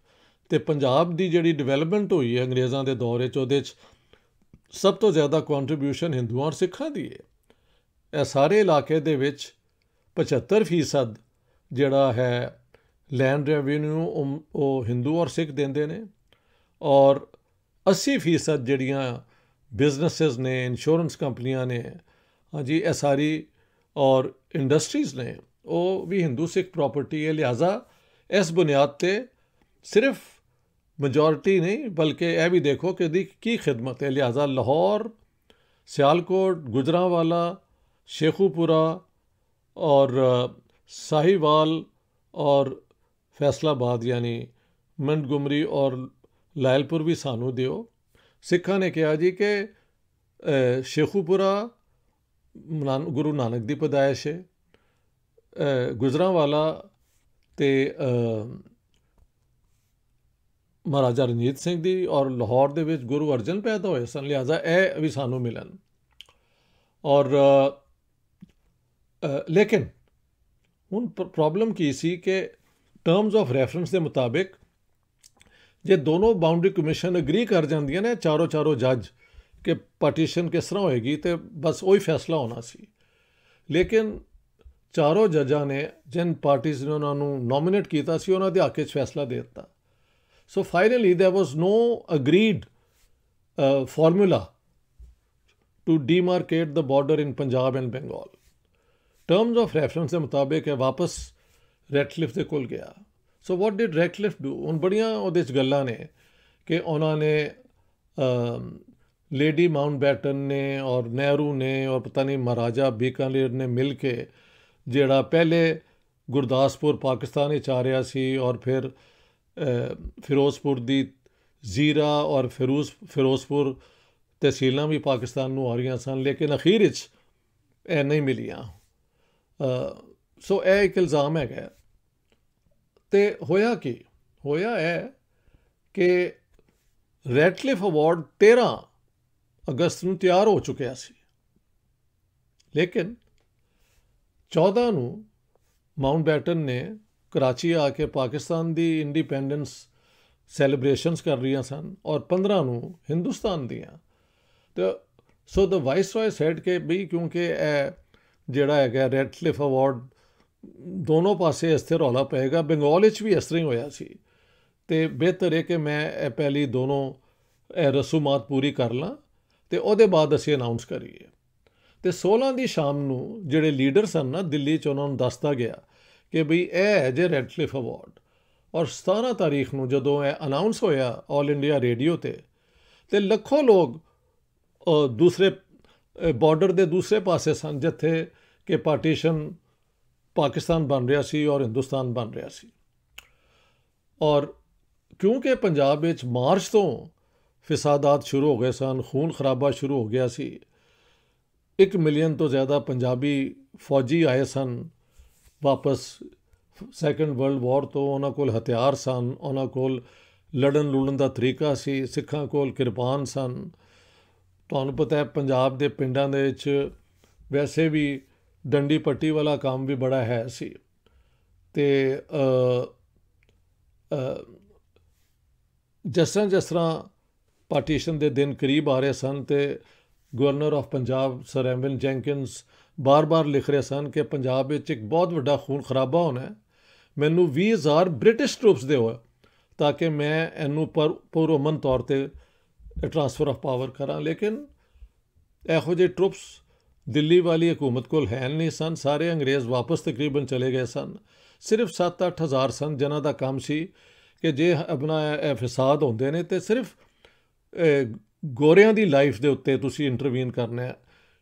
तो पंजाब की जिहड़ी डिवेलपमेंट हुई है अंग्रेज़ों के दौर च सब तो ज़्यादा कॉन्ट्रीब्यूशन हिंदुओं और सिखां की है। यह सारे इलाके दे विच 75% जिहड़ा है लैंड रेवेन्यू वो हिंदू और सिख देंदे ने, और 80% जिहड़ियां बिजनेसिस ने, इंश्योरेंस कंपनियां ने, हाँ जी यह सारी और इंडस्ट्रीज़ ने वो भी हिंदू सिख प्रॉपर्टी है। लिहाजा इस बुनियाद पर सिर्फ मेजॉरिटी नहीं बल्कि यह भी देखो कि की खिदमत है। लिहाजा लाहौर, सियालकोट, गुजरांवाला, शेखुपुरा और साहिवाल और फैसलाबाद यानी मंटगोमरी और लायलपुर भी सानू दियो। सिखा ने कहा जी कि शेखुपुरा गुरु नानक की पैदाइश है, गुजरांवाला ते महाराजा रणजीत सिंह दी और लाहौर दे विच गुरु अर्जन पैदा होए सन। लिहाजा यह भी सानू मिलन। और लेकिन हुण प्रॉब्लम की सी कि टर्म्स ऑफ रेफरेंस के मुताबिक जे दोनों बाउंड्री कमीशन अग्री कर जांदियां ने चारों जज कि पार्टीशन किस तरह होएगी तो बस वही फैसला होना सी। लेकिन चारों जजां ने जिन पार्टीज ने उन्होंने नॉमिनेट किया सी उन्होंने हक च फैसला दे दिता। So finally there was no agreed formula to demarcate the border in Punjab and Bengal. Terms of reference के मुताबिक है वापस रैटक्लिफ के कोल गया। ਸੋ ਵਾਟ ਡਿਡ ਰੈਟਕਲਿਫ ਡੂ? ਹੁਣ ਬੜੀਆਂ ਉਹਦੇ 'ਚ ਗੱਲਾਂ ਨੇ ਕਿ ਉਹਨਾਂ ਨੇ ਲੇਡੀ ਮਾਊਂਟਬੈਟਨ ਨੇ ਔਰ ਨਹਿਰੂ ਨੇ ਔਰ ਪਤਾ ਨਹੀਂ ਮਹਾਰਾਜਾ ਬੀਕਾਨੇਰ ਨੇ ਮਿਲ ਕੇ ਜਿਹੜਾ ਪਹਿਲੇ ਗੁਰਦਾਸਪੁਰ ਪਾਕਿਸਤਾਨ ਵਿੱਚ ਆ ਰਿਹਾ ਸੀ ਔਰ ਫਿਰ ਫਿਰੋਜ਼ਪੁਰ ਦੀ ਜ਼ੀਰਾ ਔਰ ਫਿਰੋਜ਼ਪੁਰ ਤਹਿਸੀਲਾਂ ਵੀ ਪਾਕਿਸਤਾਨ ਨੂੰ ਆ ਰਹੀਆਂ ਸਨ, ਲੇਕਿਨ ਅਖੀਰ ਵਿੱਚ ਇਹ ਨਹੀਂ ਮਿਲੀਆਂ। ਸੋ ਇਹ ਇੱਕ ਇਲਜ਼ਾਮ ਹੈਗਾ। ਅਤੇ ਹੋਇਆ ਕੀ? ਹੋਇਆ ਹੈ ਕਿ ਰੈਟਕਲਿਫ ਅਵਾਰਡ 13 ਅਗਸਤ ਨੂੰ ਤਿਆਰ ਹੋ ਚੁੱਕਿਆ ਸੀ, ਲੇਕਿਨ 14 ਨੂੰ ਮਾਊਂਟਬੈਟਨ ਨੇ ਕਰਾਚੀ ਆ ਕੇ ਪਾਕਿਸਤਾਨ ਦੀ ਇੰਡੀਪੈਂਡੈਂਸ ਸੈਲੀਬ੍ਰੇਸ਼ਨਸ ਕਰ ਰਹੀਆਂ ਸਨ ਔਰ 15 ਨੂੰ ਹਿੰਦੁਸਤਾਨ ਦੀਆਂ। ਅਤੇ ਸੋ ਦ ਵਾਇਸਰਾਏ ਸੈਡ ਕਿ ਬਈ ਕਿਉਂਕਿ ਇਹ ਜਿਹੜਾ ਹੈਗਾ ਰੈਟਕਲਿਫ ਅਵਾਰਡ ਦੋਨੋਂ ਪਾਸੇ ਇਸ 'ਤੇ ਰੌਲਾ ਪਏਗਾ, ਬੰਗਾਲ ਵਿੱਚ ਵੀ ਇਸ ਤਰ੍ਹਾਂ ਹੀ ਹੋਇਆ ਸੀ, ਅਤੇ ਬਿਹਤਰ ਹੈ ਕਿ ਮੈਂ ਇਹ ਪਹਿਲੀ ਦੋਨੋਂ ਇਹ ਰਸੂਮਾਤ ਪੂਰੀ ਕਰ ਲਾਂ ਅਤੇ ਉਹਦੇ ਬਾਅਦ ਅਸੀਂ ਅਨਾਊਂਸ ਕਰੀਏ। ਅਤੇ 16 ਦੀ ਸ਼ਾਮ ਨੂੰ ਜਿਹੜੇ ਲੀਡਰ ਸਨ ਨਾ ਦਿੱਲੀ 'ਚ, ਉਹਨਾਂ ਨੂੰ ਦੱਸਦਾ ਗਿਆ ਕਿ ਬਈ ਇਹ ਹੈ ਜੇ ਰੈਟਕਲਿਫ ਅਵਾਰਡ। ਔਰ 17 ਤਾਰੀਖ ਨੂੰ ਜਦੋਂ ਇਹ ਅਨਾਊਂਸ ਹੋਇਆ ਆਲ ਇੰਡੀਆ ਰੇਡੀਓ 'ਤੇ, ਅਤੇ ਲੱਖੋਂ ਲੋਕ ਦੂਸਰੇ ਬਾਰਡਰ ਦੇ ਦੂਸਰੇ ਪਾਸੇ ਸਨ ਜਿੱਥੇ ਕਿ ਪਾਰਟੀਸ਼ਨ ਪਾਕਿਸਤਾਨ ਬਣ ਰਿਹਾ ਸੀ ਔਰ ਹਿੰਦੁਸਤਾਨ ਬਣ ਰਿਹਾ ਸੀ। ਔਰ ਕਿਉਂਕਿ ਪੰਜਾਬ ਵਿੱਚ ਮਾਰਚ ਤੋਂ ਫਿਸਾਦਾਤ ਸ਼ੁਰੂ ਹੋ ਗਏ ਸਨ, ਖੂਨ ਖਰਾਬਾ ਸ਼ੁਰੂ ਹੋ ਗਿਆ ਸੀ, 1 ਮਿਲੀਅਨ ਤੋਂ ਜ਼ਿਆਦਾ ਪੰਜਾਬੀ ਫੌਜੀ ਆਏ ਸਨ ਵਾਪਸ ਸੈਕੰਡ ਵਰਲਡ ਵਾਰ ਤੋਂ। ਉਹਨਾਂ ਕੋਲ ਹਥਿਆਰ ਸਨ, ਉਹਨਾਂ ਕੋਲ ਲੜਨ ਲੁੜਨ ਦਾ ਤਰੀਕਾ ਸੀ, ਸਿੱਖਾਂ ਕੋਲ ਕਿਰਪਾਨ ਸਨ। ਤੁਹਾਨੂੰ ਪਤਾ ਹੈ ਪੰਜਾਬ ਦੇ ਪਿੰਡਾਂ ਦੇ ਵਿੱਚ ਵੈਸੇ ਵੀ ਡੰਡੀ ਪੱਟੀ ਵਾਲਾ ਕੰਮ ਵੀ ਬੜਾ ਹੈ ਸੀ। ਅਤੇ ਜਿਸ ਤਰ੍ਹਾਂ ਪਾਰਟੀਸ਼ਨ ਦੇ ਦਿਨ ਕਰੀਬ ਆ ਰਹੇ ਸਨ ਅਤੇ governor of Punjab Sir Evan Jenkins ਬਾਰ-ਬਾਰ ਲਿਖ ਰਹੇ ਸਨ ਕਿ ਪੰਜਾਬ ਵਿੱਚ ਇੱਕ ਬਹੁਤ ਵੱਡਾ ਖੂਨ ਖਰਾਬਾ ਹੋਣਾ, ਮੈਨੂੰ 20,000 ਬ੍ਰਿਟਿਸ਼ ਟਰੂਪਸ ਦਿਓ ਤਾਂ ਕਿ ਮੈਂ ਇਹਨੂੰ ਪੁਰਅਮਨ ਤੌਰ 'ਤੇ ਟਰਾਂਸਫਰ ਆਫ ਪਾਵਰ ਕਰਾਂ। ਲੇਕਿਨ ਇਹੋ ਜਿਹੇ ਟਰੂਪਸ ਦਿੱਲੀ ਵਾਲੀ ਹਕੂਮਤ ਕੋਲ ਹੈ ਨਹੀਂ ਸਨ। ਸਾਰੇ ਅੰਗਰੇਜ਼ ਵਾਪਸ ਤਕਰੀਬਨ ਚਲੇ ਗਏ ਸਨ। ਸਿਰਫ 7-8 ਹਜ਼ਾਰ ਸਨ ਜਿਨ੍ਹਾਂ ਦਾ ਕੰਮ ਸੀ ਕਿ ਜੇ ਆਪਣਾ ਇਹ ਫਸਾਦ ਹੁੰਦੇ ਨੇ ਅਤੇ ਸਿਰਫ ਗੋਰਿਆਂ ਦੀ ਲਾਈਫ ਦੇ ਉੱਤੇ ਤੁਸੀਂ ਇੰਟਰਵੀਨ ਕਰਨਾ ਹੈ।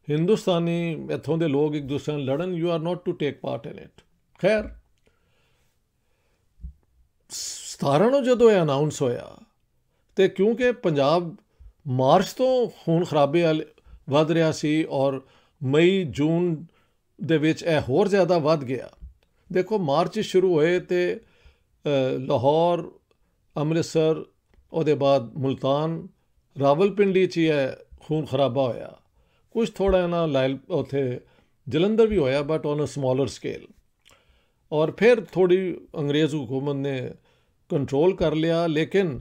ਹਿੰਦੁਸਤਾਨੀ ਇੱਥੋਂ ਦੇ ਲੋਕ ਇੱਕ ਦੂਸਰੇ ਨਾਲ ਲੜਨ, you are not to take part in it. ਖੈਰ 17 ਨੂੰ ਜਦੋਂ ਇਹ ਅਨਾਊਂਸ ਹੋਇਆ ਅਤੇ ਕਿਉਂਕਿ ਪੰਜਾਬ ਮਾਰਚ ਤੋਂ ਖੂਨ ਖਰਾਬੇ ਵੱਧ ਰਿਹਾ ਸੀ ਔਰ ਮਈ ਜੂਨ ਦੇ ਵਿੱਚ ਇਹ ਹੋਰ ਜ਼ਿਆਦਾ ਵੱਧ ਗਿਆ। ਦੇਖੋ ਮਾਰਚ ਸ਼ੁਰੂ ਹੋਏ ਅਤੇ ਲਾਹੌਰ, ਅੰਮ੍ਰਿਤਸਰ, ਉਹਦੇ ਬਾਅਦ ਮੁਲਤਾਨ, ਰਾਵਲਪਿੰਡੀ 'ਚ ਇਹ ਖੂਨ ਖਰਾਬਾ ਹੋਇਆ। ਕੁਛ ਥੋੜ੍ਹਾ ਨਾ ਉੱਥੇ ਜਲੰਧਰ ਵੀ ਹੋਇਆ but on a smaller scale. ਔਰ ਫਿਰ ਥੋੜ੍ਹੀ ਅੰਗਰੇਜ਼ ਹੁਕੂਮਤ ਨੇ ਕੰਟਰੋਲ ਕਰ ਲਿਆ, ਲੇਕਿਨ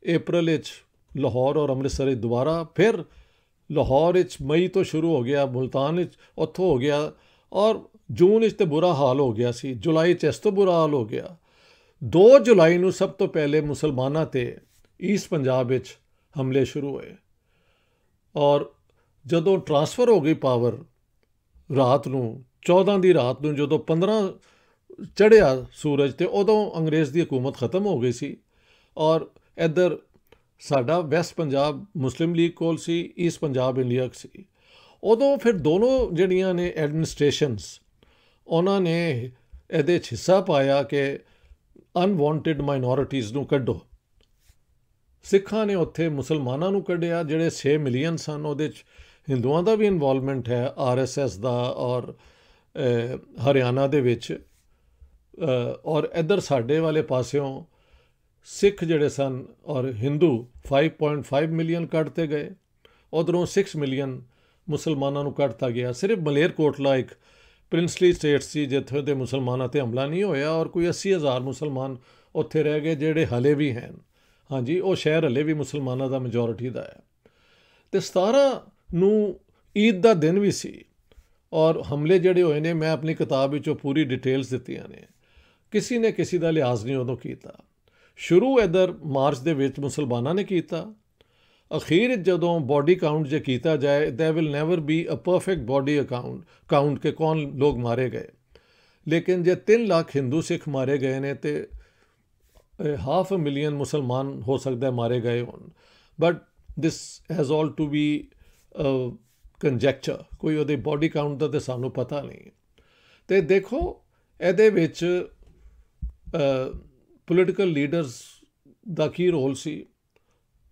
ਅਪ੍ਰੈਲ ਵਿੱਚ ਲਾਹੌਰ ਔਰ ਅੰਮ੍ਰਿਤਸਰ ਵਿੱਚ ਦੁਬਾਰਾ, ਫਿਰ ਲਾਹੌਰ ਵਿੱਚ ਮਈ ਤੋਂ ਸ਼ੁਰੂ ਹੋ ਗਿਆ, ਮੁਲਤਾਨ ਵਿੱਚ ਉੱਥੋਂ ਹੋ ਗਿਆ ਔਰ ਜੂਨ ਵਿੱਚ ਤਾਂ ਬੁਰਾ ਹਾਲ ਹੋ ਗਿਆ ਸੀ, ਜੁਲਾਈ 'ਚ ਇਸ ਤੋਂ ਬੁਰਾ ਹਾਲ ਹੋ ਗਿਆ। 2 ਜੁਲਾਈ ਨੂੰ ਸਭ ਤੋਂ ਪਹਿਲੇ ਮੁਸਲਮਾਨਾਂ 'ਤੇ ਈਸਟ ਪੰਜਾਬ ਵਿੱਚ ਹਮਲੇ ਸ਼ੁਰੂ ਹੋਏ ਔਰ ਜਦੋਂ ਟਰਾਂਸਫਰ ਹੋ ਗਈ ਪਾਵਰ ਰਾਤ ਨੂੰ 14 ਦੀ ਰਾਤ ਨੂੰ ਜਦੋਂ 15 ਚੜ੍ਹਿਆ ਸੂਰਜ ਅਤੇ ਉਦੋਂ ਅੰਗਰੇਜ਼ ਦੀ ਹਕੂਮਤ ਖਤਮ ਹੋ ਗਈ ਸੀ। ਔਰ ਇੱਧਰ ਸਾਡਾ ਵੈਸਟ ਪੰਜਾਬ ਮੁਸਲਿਮ ਲੀਗ ਕੋਲ ਸੀ, ਈਸਟ ਪੰਜਾਬ ਇੰਡੀਆ ਸੀ। ਉਦੋਂ ਫਿਰ ਦੋਨੋਂ ਜਿਹੜੀਆਂ ਨੇ ਐਡਮਿਨਿਸਟ੍ਰੇਸ਼ਨਸ, ਉਹਨਾਂ ਨੇ ਇਹਦੇ 'ਚ ਹਿੱਸਾ ਪਾਇਆ ਕਿ ਅਨਵਾਂਟਿਡ ਮਾਈਨੋਰਿਟੀਜ਼ ਨੂੰ ਕੱਢੋ। ਸਿੱਖਾਂ ਨੇ ਉੱਥੇ ਮੁਸਲਮਾਨਾਂ ਨੂੰ ਕੱਢਿਆ ਜਿਹੜੇ 6 ਮਿਲੀਅਨ ਸਨ। ਉਹਦੇ 'ਚ ਹਿੰਦੂਆਂ ਦਾ ਵੀ ਇਨਵੋਲਵਮੈਂਟ ਹੈ, RSS ਦਾ ਔਰ ਹਰਿਆਣਾ ਦੇ ਵਿੱਚ। ਔਰ ਇੱਧਰ ਸਾਡੇ ਵਾਲੇ ਪਾਸਿਓਂ ਸਿੱਖ ਜਿਹੜੇ ਸਨ ਔਰ ਹਿੰਦੂ 5.5 ਮਿਲੀਅਨ ਕੱਢਤੇ ਗਏ। ਉੱਧਰੋਂ 6 ਮਿਲੀਅਨ ਮੁਸਲਮਾਨਾਂ ਨੂੰ ਕੱਢਤਾ ਗਿਆ। ਸਿਰਫ ਮਲੇਰਕੋਟਲਾ ਇੱਕ ਪ੍ਰਿੰਸਲੀ ਸਟੇਟ ਸੀ ਜਿੱਥੇ ਦੇ ਮੁਸਲਮਾਨਾਂ 'ਤੇ ਹਮਲਾ ਨਹੀਂ ਹੋਇਆ ਔਰ ਕੋਈ 80,000 ਮੁਸਲਮਾਨ ਉੱਥੇ ਰਹਿ ਗਏ ਜਿਹੜੇ ਹਲੇ ਵੀ ਹਨ। ਹਾਂਜੀ, ਉਹ ਸ਼ਹਿਰ ਹਲੇ ਵੀ ਮੁਸਲਮਾਨਾਂ ਦਾ ਮੈਜੋਰਿਟੀ ਦਾ ਹੈ। ਅਤੇ 17 ਨੂੰ ਈਦ ਦਾ ਦਿਨ ਵੀ ਸੀ ਔਰ ਹਮਲੇ ਜਿਹੜੇ ਹੋਏ ਨੇ ਮੈਂ ਆਪਣੀ ਕਿਤਾਬ ਵਿੱਚੋਂ ਪੂਰੀ ਡਿਟੇਲਸ ਦਿੱਤੀਆਂ ਨੇ। ਕਿਸੇ ਨੇ ਕਿਸੇ ਦਾ ਲਿਹਾਜ਼ ਨਹੀਂ ਉਦੋਂ ਕੀਤਾ। ਸ਼ੁਰੂ ਇੱਧਰ ਮਾਰਚ ਦੇ ਵਿੱਚ ਮੁਸਲਮਾਨਾਂ ਨੇ ਕੀਤਾ। ਅਖੀਰ ਜਦੋਂ ਬੋਡੀ ਕਾਊਂਟ ਜੇ ਕੀਤਾ ਜਾਏ there will never be a perfect body count ਕਿ ਕੌਣ ਲੋਕ ਮਾਰੇ ਗਏ। ਲੇਕਿਨ ਜੇ 3 ਲੱਖ ਹਿੰਦੂ ਸਿੱਖ ਮਾਰੇ ਗਏ ਨੇ ਅਤੇ 500,000 ਮੁਸਲਮਾਨ ਹੋ ਸਕਦਾ ਮਾਰੇ ਗਏ ਹੋਣ, but this has all to be conjecture, ਕੋਈ ਉਹਦੇ ਬੋਡੀ ਕਾਊਂਟ ਦਾ ਤਾਂ ਸਾਨੂੰ ਪਤਾ ਨਹੀਂ। ਤੇ ਦੇਖੋ ਇਹਦੇ ਵਿੱਚ ਪੋਲੀਟੀਕਲ ਲੀਡਰਸ ਦਾ ਕੀ ਰੋਲ ਸੀ,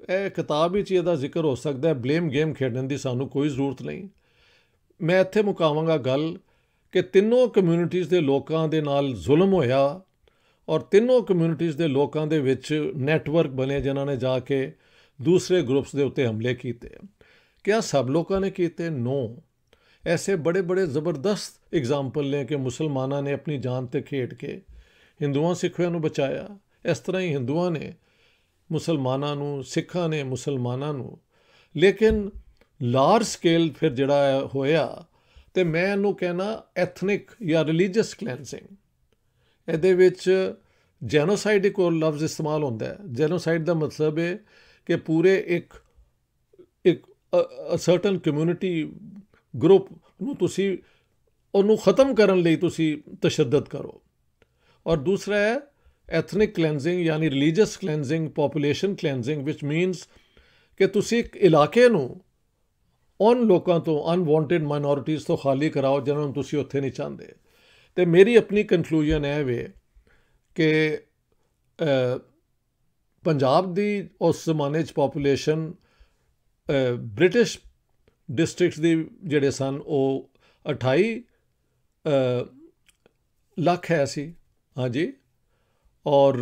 ਇਹ ਕਿਤਾਬ ਵਿੱਚ ਇਹਦਾ ਜ਼ਿਕਰ ਹੋ ਸਕਦਾ ਹੈ। ਬਲੇਮ ਗੇਮ ਖੇਡਣ ਦੀ ਸਾਨੂੰ ਕੋਈ ਜ਼ਰੂਰਤ ਨਹੀਂ। ਮੈਂ ਇੱਥੇ ਮੁਕਾਵਾਂਗਾ ਗੱਲ ਕਿ ਤਿੰਨੋਂ ਕਮਿਊਨਿਟੀਜ਼ ਦੇ ਲੋਕਾਂ ਦੇ ਨਾਲ ਜ਼ੁਲਮ ਹੋਇਆ, ਔਰ ਤਿੰਨੋਂ ਕਮਿਊਨਿਟੀਜ਼ ਦੇ ਲੋਕਾਂ ਦੇ ਵਿੱਚ ਨੈਟਵਰਕ ਬਣੇ ਜਿਨ੍ਹਾਂ ਨੇ ਜਾ ਕੇ ਦੂਸਰੇ ਗਰੁੱਪਸ ਦੇ ਉੱਤੇ ਹਮਲੇ ਕੀਤੇ। ਕਿਆ ਸਭ ਲੋਕਾਂ ਨੇ ਕੀਤੇ? ਨੋ। ਐਸੇ ਬੜੇ ਬੜੇ ਜ਼ਬਰਦਸਤ ਐਗਜ਼ਾਮਪਲ ਨੇ ਕਿ ਮੁਸਲਮਾਨਾਂ ਨੇ ਆਪਣੀ ਜਾਨ 'ਤੇ ਖੇਡ ਕੇ ਹਿੰਦੂਆਂ ਸਿੱਖਾਂ ਨੂੰ ਬਚਾਇਆ। ਇਸ ਤਰ੍ਹਾਂ ਹੀ ਹਿੰਦੂਆਂ ਨੇ ਮੁਸਲਮਾਨਾਂ ਨੂੰ, ਸਿੱਖਾਂ ਨੇ ਮੁਸਲਮਾਨਾਂ ਨੂੰ। ਲੇਕਿਨ ਲਾਰਜ ਸਕੇਲ ਫਿਰ ਜਿਹੜਾ ਹੋਇਆ, ਤੇ ਮੈਂ ਇਹਨੂੰ ਕਹਿਣਾ ਐਥਨਿਕ ਜਾਂ ਰਿਲੀਜੀਅਸ ਕਲੈਂਸਿੰਗ। ਇਹਦੇ ਵਿੱਚ ਜੈਨੋਸਾਈਡ ਇੱਕ ਹੋਰ ਲਫ਼ਜ਼ ਇਸਤੇਮਾਲ ਹੁੰਦਾ ਹੈ। ਜੈਨੋਸਾਈਡ ਦਾ ਮਤਲਬ ਹੈ ਕਿ ਪੂਰੇ ਇੱਕ ਸਰਟਨ ਕਮਿਊਨਿਟੀ ਗਰੁੱਪ ਨੂੰ ਤੁਸੀਂ ਉਹਨੂੰ ਖ਼ਤਮ ਕਰਨ ਲਈ ਤੁਸੀਂ ਤਸ਼ੱਦਦ ਕਰੋ। ਔਰ ਦੂਸਰਾ ਹੈ ਐਥਨਿਕ ਕਲੈਂਸਿੰਗ ਯਾਨੀ ਰਿਲੀਜੀਅਸ ਕਲੈਂਸਿੰਗ, ਪੋਪੂਲੇਸ਼ਨ ਕਲੈਂਸਿੰਗ, ਵਿਚ ਮੀਨਸ ਕਿ ਤੁਸੀਂ ਇੱਕ ਇਲਾਕੇ ਨੂੰ ਉਨ ਲੋਕਾਂ ਤੋਂ, ਅਨਵਾਂਟਡ ਮਾਈਨੋਰਿਟੀਜ਼ ਤੋਂ ਖਾਲੀ ਕਰਾਓ ਜਿਹਨਾਂ ਨੂੰ ਤੁਸੀਂ ਉੱਥੇ ਨਹੀਂ ਚਾਹੁੰਦੇ। ਤੇ ਮੇਰੀ ਆਪਣੀ ਕਨਕਲੂਜਨ ਇਹ ਵੇ ਕਿ ਪੰਜਾਬ ਦੀ ਉਸ ਜ਼ਮਾਨੇ 'ਚ ਪਾਪੂਲੇਸ਼ਨ ਬ੍ਰਿਟਿਸ਼ ਡਿਸਟ੍ਰਿਕਟਸ ਦੀ ਜਿਹੜੇ ਸਨ ਉਹ 28 ਲੱਖ ਹੈ ਸੀ, ਹਾਂਜੀ। ਔਰ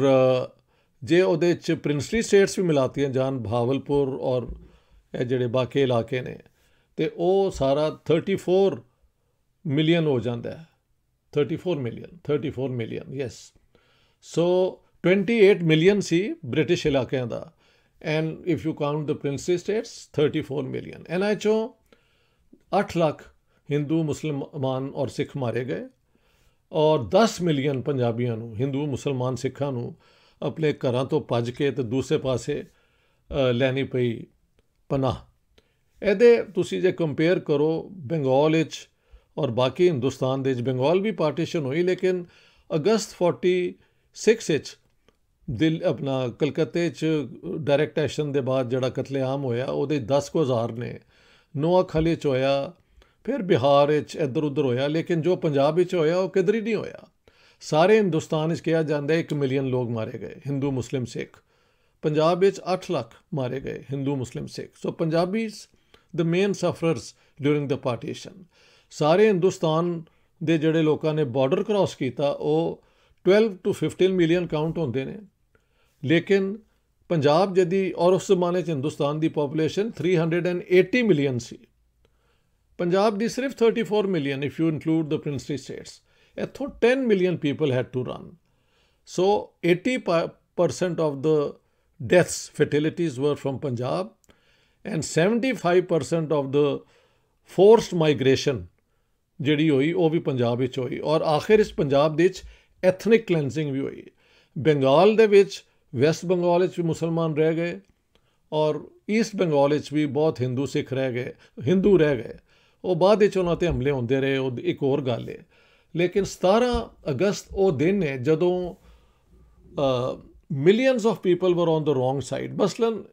ਜੇ ਉਹਦੇ 'ਚ ਪ੍ਰਿੰਸਲੀ ਸਟੇਟਸ ਵੀ ਮਿਲਾਤੀਆਂ ਜਾਣ, ਭਾਵਲਪੁਰ ਔਰ ਇਹ ਜਿਹੜੇ ਬਾਕੀ ਇਲਾਕੇ ਨੇ, ਤੇ ਉਹ ਸਾਰਾ 34 ਮਿਲੀਅਨ ਹੋ ਜਾਂਦਾ ਹੈ। 34 ਮਿਲੀਅਨ ਯੈਸ। ਸੋ 28 ਮਿਲੀਅਨ ਸੀ ਬ੍ਰਿਟਿਸ਼ ਇਲਾਕਿਆਂ ਦਾ, and if you count the princely states 34 million. ਇਹਨਾਂ 'ਚੋਂ 8 ਲੱਖ ਹਿੰਦੂ, ਮੁਸਲਮਾਨ ਔਰ ਸਿੱਖ ਮਾਰੇ ਗਏ, ਔਰ 10 ਮਿਲੀਅਨ ਪੰਜਾਬੀਆਂ ਨੂੰ, ਹਿੰਦੂ, ਮੁਸਲਮਾਨ, ਸਿੱਖਾਂ ਨੂੰ ਆਪਣੇ ਘਰਾਂ ਤੋਂ ਭੱਜ ਕੇ ਤੇ ਦੂਸਰੇ ਪਾਸੇ ਲੈਣੀ ਪਈ ਪਨਾਹ। ਇਹਦੇ ਤੁਸੀਂ ਜੇ ਕੰਪੇਅਰ ਕਰੋ ਬੰਗਾਲ ਵਿੱਚ ਔਰ ਬਾਕੀ ਹਿੰਦੁਸਤਾਨ ਦੇ ਵਿੱਚ, ਬੰਗਾਲ ਵੀ ਪਾਰਟੀਸ਼ਨ ਹੋਈ ਲੇਕਿਨ ਅਗਸਤ 46 ਵਿੱਚ ਆਪਣਾ ਕਲਕੱਤੇ 'ਚ ਡਾਇਰੈਕਟ ਐਕਸ਼ਨ ਦੇ ਬਾਅਦ ਜਿਹੜਾ ਕਤਲੇਆਮ ਹੋਇਆ ਉਹਦੇ 10,000 ਨੇ। ਨੋਆਖਲੀ 'ਚ ਹੋਇਆ, ਫਿਰ ਬਿਹਾਰ ਵਿੱਚ ਇੱਧਰ ਉੱਧਰ ਹੋਇਆ, ਲੇਕਿਨ ਜੋ ਪੰਜਾਬ ਵਿੱਚ ਹੋਇਆ ਉਹ ਕਿਧਰ ਹੀ ਨਹੀਂ ਹੋਇਆ। ਸਾਰੇ ਹਿੰਦੁਸਤਾਨ ਵਿੱਚ ਕਿਹਾ ਜਾਂਦਾ 1 ਮਿਲੀਅਨ ਲੋਕ ਮਾਰੇ ਗਏ, ਹਿੰਦੂ, ਮੁਸਲਿਮ, ਸਿੱਖ। ਪੰਜਾਬ ਵਿੱਚ 8 ਲੱਖ ਮਾਰੇ ਗਏ, Hindu, Muslim, Sikh. So Punjabis the main sufferers during the partition. ਸਾਰੇ ਹਿੰਦੁਸਤਾਨ ਦੇ ਜਿਹੜੇ ਲੋਕਾਂ ਨੇ ਬਾਰਡਰ ਕ੍ਰਾਸ ਕੀਤਾ ਉਹ 12 to 15 ਮਿਲੀਅਨ ਕਾਊਂਟ ਹੁੰਦੇ ਨੇ, ਲੇਕਿਨ ਪੰਜਾਬ ਜਿਹਦੀ, ਔਰ ਉਸ ਜ਼ਮਾਨੇ 'ਚ ਹਿੰਦੁਸਤਾਨ ਦੀ ਪਾਪੂਲੇਸ਼ਨ 380 ਮਿਲੀਅਨ ਸੀ, ਪੰਜਾਬ ਦੀ ਸਿਰਫ 34 million if you include the princely states. ਇੱਥੋਂ 10 million people had to run. So 80% of the deaths, fatalities were from Punjab, and 75% of the forced migration ਜਿਹੜੀ ਹੋਈ ਉਹ ਵੀ ਪੰਜਾਬ ਵਿੱਚ ਹੋਈ। ਔਰ ਆਖਿਰ ਇਸ ਪੰਜਾਬ ਦੇ ਵਿੱਚ ਐਥਨਿਕ ਕਲੈਂਸਿੰਗ ਵੀ ਹੋਈ। ਬੰਗਾਲ ਦੇ ਵਿੱਚ, ਵੈਸਟ ਬੰਗਾਲ ਵਿੱਚ ਵੀ ਮੁਸਲਮਾਨ ਰਹਿ ਗਏ, ਔਰ ਈਸਟ ਬੰਗਾਲ ਵਿੱਚ ਵੀ ਬਹੁਤ ਹਿੰਦੂ ਸਿੱਖ ਰਹਿ ਗਏ, ਹਿੰਦੂ ਰਹਿ ਗਏ। ਉਹ ਬਾਅਦ ਵਿੱਚ ਉਹਨਾਂ 'ਤੇ ਹਮਲੇ ਹੁੰਦੇ ਰਹੇ, ਉਹ ਇੱਕ ਹੋਰ ਗੱਲ ਹੈ। ਲੇਕਿਨ 17 ਅਗਸਤ ਉਹ ਦਿਨ ਹੈ ਜਦੋਂ millions of people were on the wrong side. ਮਸਲਨ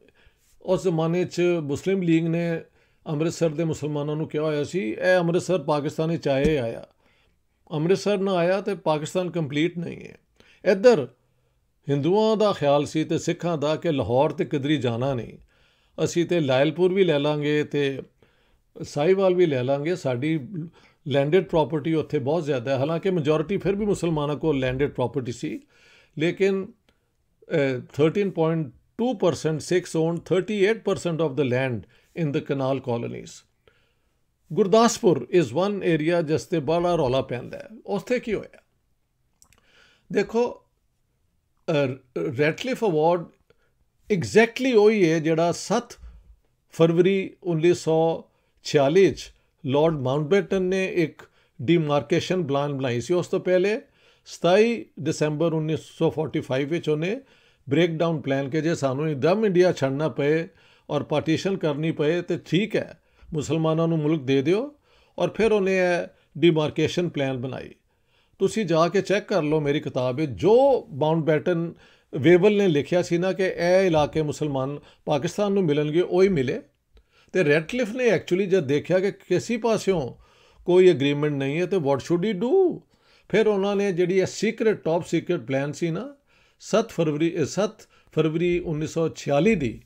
ਉਸ ਜ਼ਮਾਨੇ 'ਚ ਮੁਸਲਿਮ ਲੀਗ ਨੇ ਅੰਮ੍ਰਿਤਸਰ ਦੇ ਮੁਸਲਮਾਨਾਂ ਨੂੰ ਕਿਹਾ ਹੋਇਆ ਸੀ ਇਹ ਅੰਮ੍ਰਿਤਸਰ ਪਾਕਿਸਤਾਨੀ ਚਾਹੇ ਆਇਆ, ਅੰਮ੍ਰਿਤਸਰ ਨਾ ਆਇਆ ਤੇ ਪਾਕਿਸਤਾਨ ਕੰਪਲੀਟ ਨਹੀਂ ਹੈ। ਇੱਧਰ ਹਿੰਦੂਆਂ ਦਾ ਖਿਆਲ ਸੀ ਤੇ ਸਿੱਖਾਂ ਦਾ ਕਿ ਲਾਹੌਰ ਤੇ ਕਿਧਰੀ ਜਾਣਾ ਨਹੀਂ, ਅਸੀਂ ਤੇ ਲਾਇਲਪੁਰ ਵੀ ਲੈ ਲਾਂਗੇ ਤੇ ਸਾਹੀਵਾਲ ਵੀ ਲੈ ਲਾਂਗੇ, ਸਾਡੀ ਲੈਂਡਡ ਪ੍ਰੋਪਰਟੀ ਉੱਥੇ ਬਹੁਤ ਜ਼ਿਆਦਾ ਹੈ। ਹਾਲਾਂਕਿ ਮੈਜੋਰਿਟੀ ਫਿਰ ਵੀ ਮੁਸਲਮਾਨਾਂ ਕੋਲ ਲੈਂਡਡ ਪ੍ਰੋਪਰਟੀ ਸੀ, ਲੇਕਿਨ 13.2% Sikhs owned 38% of the land in the canal colonies. Gurdaspur is one area ਜਿਸ 'ਤੇ ਬੜਾ ਰੌਲਾ ਪੈਂਦਾ ਹੈ। ਉੱਥੇ ਕੀ ਹੋਇਆ ਦੇਖੋ, ਰੈਟਕਲਿਫ ਅਵਾਰਡ ਐਗਜ਼ੈਕਟਲੀ ਉਹੀ ਹੈ ਜਿਹੜਾ 7 ਫਰਵਰੀ 1946 'ਚ ਲਾਰਡ ਮਾਊਂਟਬੈਟਨ ਨੇ ਇੱਕ ਡੀਮਾਰਕੇਸ਼ਨ ਪਲਾਨ ਬਣਾਈ ਸੀ। ਉਸ ਤੋਂ ਪਹਿਲੇ 27 ਦਸੰਬਰ 1945 ਵਿੱਚ ਉਹਨੇ ਬ੍ਰੇਕਡਾਊਨ ਪਲਾਨ ਕਿ ਜੇ ਸਾਨੂੰ ਇੱਕਦਮ ਇੰਡੀਆ ਛੱਡਣਾ ਪਏ ਔਰ ਪਾਰਟੀਸ਼ਨ ਕਰਨੀ ਪਏ ਤੇ ਠੀਕ ਹੈ, ਮੁਸਲਮਾਨਾਂ ਨੂੰ ਮੁਲਕ ਦੇ ਦਿਓ। ਔਰ ਫਿਰ ਉਹਨੇ ਇਹ ਡੀਮਾਰਕੇਸ਼ਨ ਪਲਾਨ ਬਣਾਈ। ਤੁਸੀਂ ਜਾ ਕੇ ਚੈੱਕ ਕਰ ਲਓ ਮੇਰੀ ਕਿਤਾਬ ਵਿੱਚ, ਜੋ ਮਾਊਂਟਬੈਟਨ ਵੇਵਲ ਨੇ ਲਿਖਿਆ ਸੀ ਨਾ ਕਿ ਇਹ ਇਲਾਕੇ ਮੁਸਲਮਾਨ ਪਾਕਿਸਤਾਨ ਨੂੰ ਮਿਲਣਗੇ, ਉਹ ਹੀ ਮਿਲੇ। ਤੇ ਰੈਡਕਲਿਫ ਨੇ ਐਕਚੁਅਲੀ ਜਦ ਦੇਖਿਆ ਕਿ ਕਿਸੇ ਪਾਸਿਓਂ ਕੋਈ ਐਗਰੀਮੈਂਟ ਨਹੀਂ ਹੈ ਤੇ ਵਾਟ ਸ਼ੁੱਡ ਹੀ ਡੂ, ਫਿਰ ਉਹਨਾਂ ਨੇ ਜਿਹੜੀ ਇਹ ਸੀਕ੍ਰੇਟ ਟੌਪ ਸੀਕ੍ਰੇਟ ਪਲਾਨ ਸੀ ਨਾ 7 ਫਰਵਰੀ 1946 ਦੀ,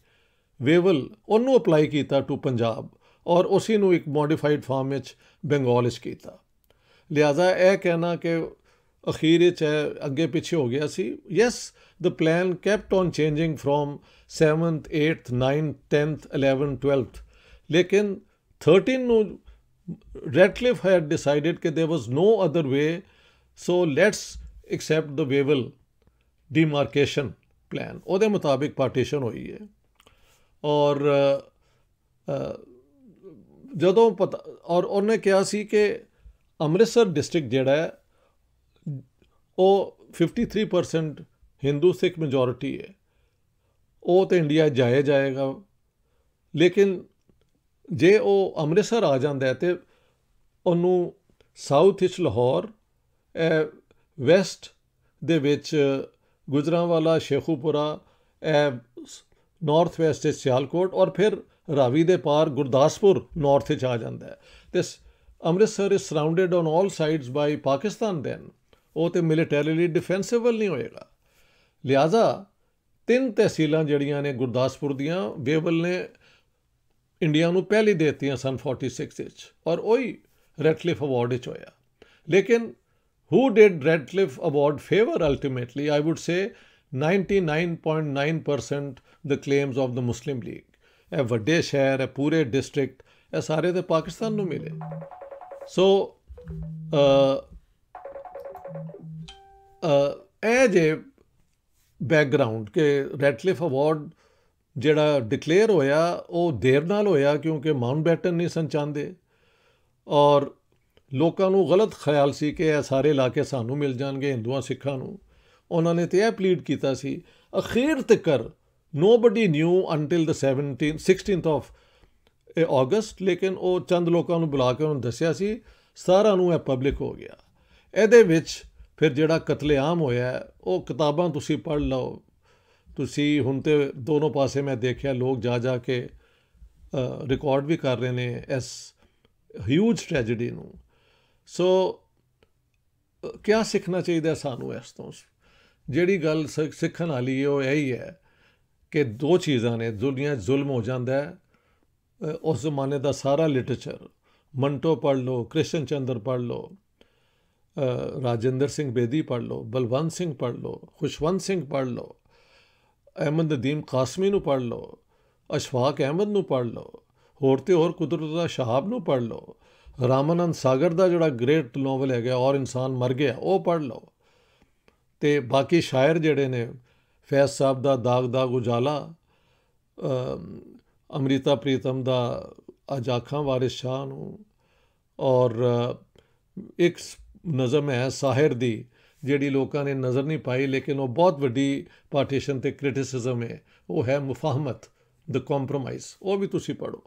ਵੇਵਲ ਉਹਨੂੰ ਅਪਲਾਈ ਕੀਤਾ ਟੂ ਪੰਜਾਬ ਔਰ ਉਸੇ ਨੂੰ ਇੱਕ ਮੋਡੀਫਾਈਡ ਫਾਰਮ ਵਿੱਚ ਬੰਗਾਲ ਵਿੱਚ ਕੀਤਾ। ਲਿਹਾਜ਼ਾ ਇਹ ਕਹਿਣਾ ਕਿ ਅਖੀਰ ਵਿੱਚ ਅੱਗੇ ਪਿੱਛੇ ਹੋ ਗਿਆ ਸੀ, yes the plan kept on changing from 7th 8th 9th 10th 11th 12th, ਲੇਕਿਨ 13 ਨੂੰ ਰੈਡਕਲਿਫ ਹੈਡ ਡਿਸਾਈਡਡ ਕਿ there was no other way, so let's accept the Wavell demarcation plan. ਉਹਦੇ ਮੁਤਾਬਿਕ ਪਾਰਟੀਸ਼ਨ ਹੋਈ ਹੈ। ਔਰ ਜਦੋਂ ਪਤਾ, ਔਰ ਉਹਨੇ ਕਿਹਾ ਸੀ ਕਿ ਅੰਮ੍ਰਿਤਸਰ ਡਿਸਟ੍ਰਿਕਟ ਜਿਹੜਾ ਹੈ ਉਹ 53% ਹਿੰਦੂ ਸਿੱਖ ਮੈਜੋਰਿਟੀ ਹੈ, ਉਹ ਤਾਂ ਇੰਡੀਆ ਜਾਇਆ ਜਾਏਗਾ, ਲੇਕਿਨ ਜੇ ਉਹ ਅੰਮ੍ਰਿਤਸਰ ਆ ਜਾਂਦਾ ਹੈ ਤੇ ਉਹਨੂੰ ਸਾਊਥ ਵਿੱਚ ਲਾਹੌਰ, ਵੈਸਟ ਦੇ ਵਿੱਚ ਗੁਜਰਾਂਵਾਲਾ, ਸ਼ੇਖੂਪੁਰਾ, ਨਾਰਥ ਵੈਸਟ ਵਿੱਚ ਸਿਆਲਕੋਟ, ਔਰ ਫਿਰ ਰਾਵੀ ਦੇ ਪਾਰ ਗੁਰਦਾਸਪੁਰ ਨਾਰਥ ਵਿੱਚ ਆ ਜਾਂਦਾ ਹੈ। ਤੇ Amritsar is surrounded on all sides by Pakistan, then ਉਹ ਤੇ ਮਿਲੀਟਰੀਲੀ ਡਿਫੈਂਸਿਬਲ ਨਹੀਂ ਹੋਏਗਾ। ਲਿਹਾਜ਼ਾ 3 ਤਹਿਸੀਲਾਂ ਜਿਹੜੀਆਂ ਨੇ ਗੁਰਦਾਸਪੁਰ ਦੀਆਂ, ਵੇਵਲ ਨੇ ਇੰਡੀਆ ਨੂੰ ਪਹਿਲੀ ਦੇ ਦਿੱਤੀਆਂ ਸਨ 46 ਵਿੱਚ, ਔਰ ਉਹੀ ਰੈਡਕਲਿਫ ਅਵਾਰਡ ਵਿੱਚ ਹੋਇਆ। ਲੇਕਿਨ who did Radcliffe award favor ultimately? I would say 99.9% the claims of the Muslim League. ਇਹ ਵੱਡੇ ਸ਼ਹਿਰ, ਇਹ ਪੂਰੇ ਡਿਸਟ੍ਰਿਕਟ, ਇਹ ਸਾਰੇ ਤਾਂ ਪਾਕਿਸਤਾਨ ਨੂੰ ਮਿਲੇ। ਸੋ ਇਹ ਜੇ ਬੈਕਗਰਾਊਂਡ ਕਿ ਰੈਡਕਲਿਫ ਅਵਾਰਡ ਜਿਹੜਾ ਡਿਕਲੇਅਰ ਹੋਇਆ ਉਹ ਦੇਰ ਨਾਲ ਹੋਇਆ ਕਿਉਂਕਿ ਮਾਊਂਟਬੈਟਨ ਨਹੀਂ ਸਨ ਚਾਹੁੰਦੇ, ਔਰ ਲੋਕਾਂ ਨੂੰ ਗਲਤ ਖਿਆਲ ਸੀ ਕਿ ਇਹ ਸਾਰੇ ਇਲਾਕੇ ਸਾਨੂੰ ਮਿਲ ਜਾਣਗੇ, ਹਿੰਦੂਆਂ ਸਿੱਖਾਂ ਨੂੰ। ਉਹਨਾਂ ਨੇ ਤੇ ਇਹ ਪਲੀਡ ਕੀਤਾ ਸੀ ਅਖੀਰ ਤੱਕਰ, nobody new until the 16th of August, ਲੇਕਿਨ ਉਹ ਚੰਦ ਲੋਕਾਂ ਨੂੰ ਬੁਲਾ ਕੇ ਉਹਨਾਂ ਨੂੰ ਦੱਸਿਆ ਸੀ, 17 ਨੂੰ ਇਹ ਪਬਲਿਕ ਹੋ ਗਿਆ। ਇਹਦੇ ਵਿੱਚ ਫਿਰ ਜਿਹੜਾ ਕਤਲੇਆਮ ਹੋਇਆ ਉਹ ਕਿਤਾਬਾਂ ਤੁਸੀਂ ਪੜ੍ਹ ਲਓ, ਤੁਸੀਂ ਹੁਣ ਤੇ ਦੋਨੋਂ ਪਾਸੇ ਮੈਂ ਦੇਖਿਆ ਲੋਕ ਜਾ ਜਾ ਕੇ ਰਿਕਾਰਡ ਵੀ ਕਰ ਰਹੇ ਨੇ ਇਸ ਹਿਊਜ ਟ੍ਰੈਜਡੀ ਨੂੰ। ਸੋ ਕਿਆ ਸਿੱਖਣਾ ਚਾਹੀਦਾ ਸਾਨੂੰ ਇਸ ਤੋਂ? ਜਿਹੜੀ ਗੱਲ ਸਿੱਖਣ ਵਾਲੀ ਹੈ ਉਹ ਇਹੀ ਹੈ ਕਿ 2 ਚੀਜ਼ਾਂ ਨੇ, ਦੁਨੀਆ 'ਚ ਜ਼ੁਲਮ ਹੋ ਜਾਂਦਾ ਹੈ। ਉਸ ਜ਼ਮਾਨੇ ਦਾ ਸਾਰਾ ਲਿਟਰੇਚਰ, ਮੰਟੋ ਪੜ੍ਹ ਲਓ, ਕ੍ਰਿਸ਼ਨ ਚੰਦਰ ਪੜ੍ਹ ਲਓ, ਰਾਜਿੰਦਰ ਸਿੰਘ ਬੇਦੀ ਪੜ੍ਹ ਲਓ, ਬਲਵੰਤ ਸਿੰਘ ਪੜ੍ਹ ਲਓ, ਖੁਸ਼ਵੰਤ ਸਿੰਘ ਪੜ੍ਹ ਲਓ, ਅਹਿਮਦ ਨਦੀਮ ਕਾਸਮੀ ਨੂੰ ਪੜ੍ਹ ਲਓ, ਅਸ਼ਫਾਕ ਅਹਿਮਦ ਨੂੰ ਪੜ੍ਹ ਲਓ, ਹੋਰ ਤੇ ਹੋਰ ਕੁਦਰਤੁੱਲਾ ਸ਼ਹਾਬ ਨੂੰ ਪੜ੍ਹ ਲਓ, ਰਾਮਾਨੰਦ ਸਾਗਰ ਦਾ ਜਿਹੜਾ ਗ੍ਰੇਟ ਨਾਵਲ ਹੈਗਾ ਔਰ ਇਨਸਾਨ ਮਰ ਗਿਆ ਉਹ ਪੜ੍ਹ ਲਓ, ਅਤੇ ਬਾਕੀ ਸ਼ਾਇਰ ਜਿਹੜੇ ਨੇ ਫੈਜ਼ ਸਾਹਿਬ ਦਾ ਦਾਗ ਦਾਗ ਉਜਾਲਾ, ਅੰਮ੍ਰਿਤਾ ਪ੍ਰੀਤਮ ਦਾ ਅੱਜ ਆਖਾਂ ਵਾਰਿਸ ਸ਼ਾਹ ਨੂੰ, ਔਰ ਇੱਕ ਨਜ਼ਮ ਹੈ ਸਾਹਿਰ ਦੀ ਜਿਹੜੀ ਲੋਕਾਂ ਨੇ ਨਜ਼ਰ ਨਹੀਂ ਪਾਈ ਲੇਕਿਨ ਉਹ ਬਹੁਤ ਵੱਡੀ ਪਾਰਟੀਸ਼ਨ ਤੇ ਕ੍ਰਿਟਿਸਿਜ਼ਮ ਹੈ, ਉਹ ਹੈ ਮੁਫਾਹਮਤ ਦ ਕੰਪਰੋਮਾਈਜ਼, ਉਹ ਵੀ ਤੁਸੀਂ ਪੜ੍ਹੋ।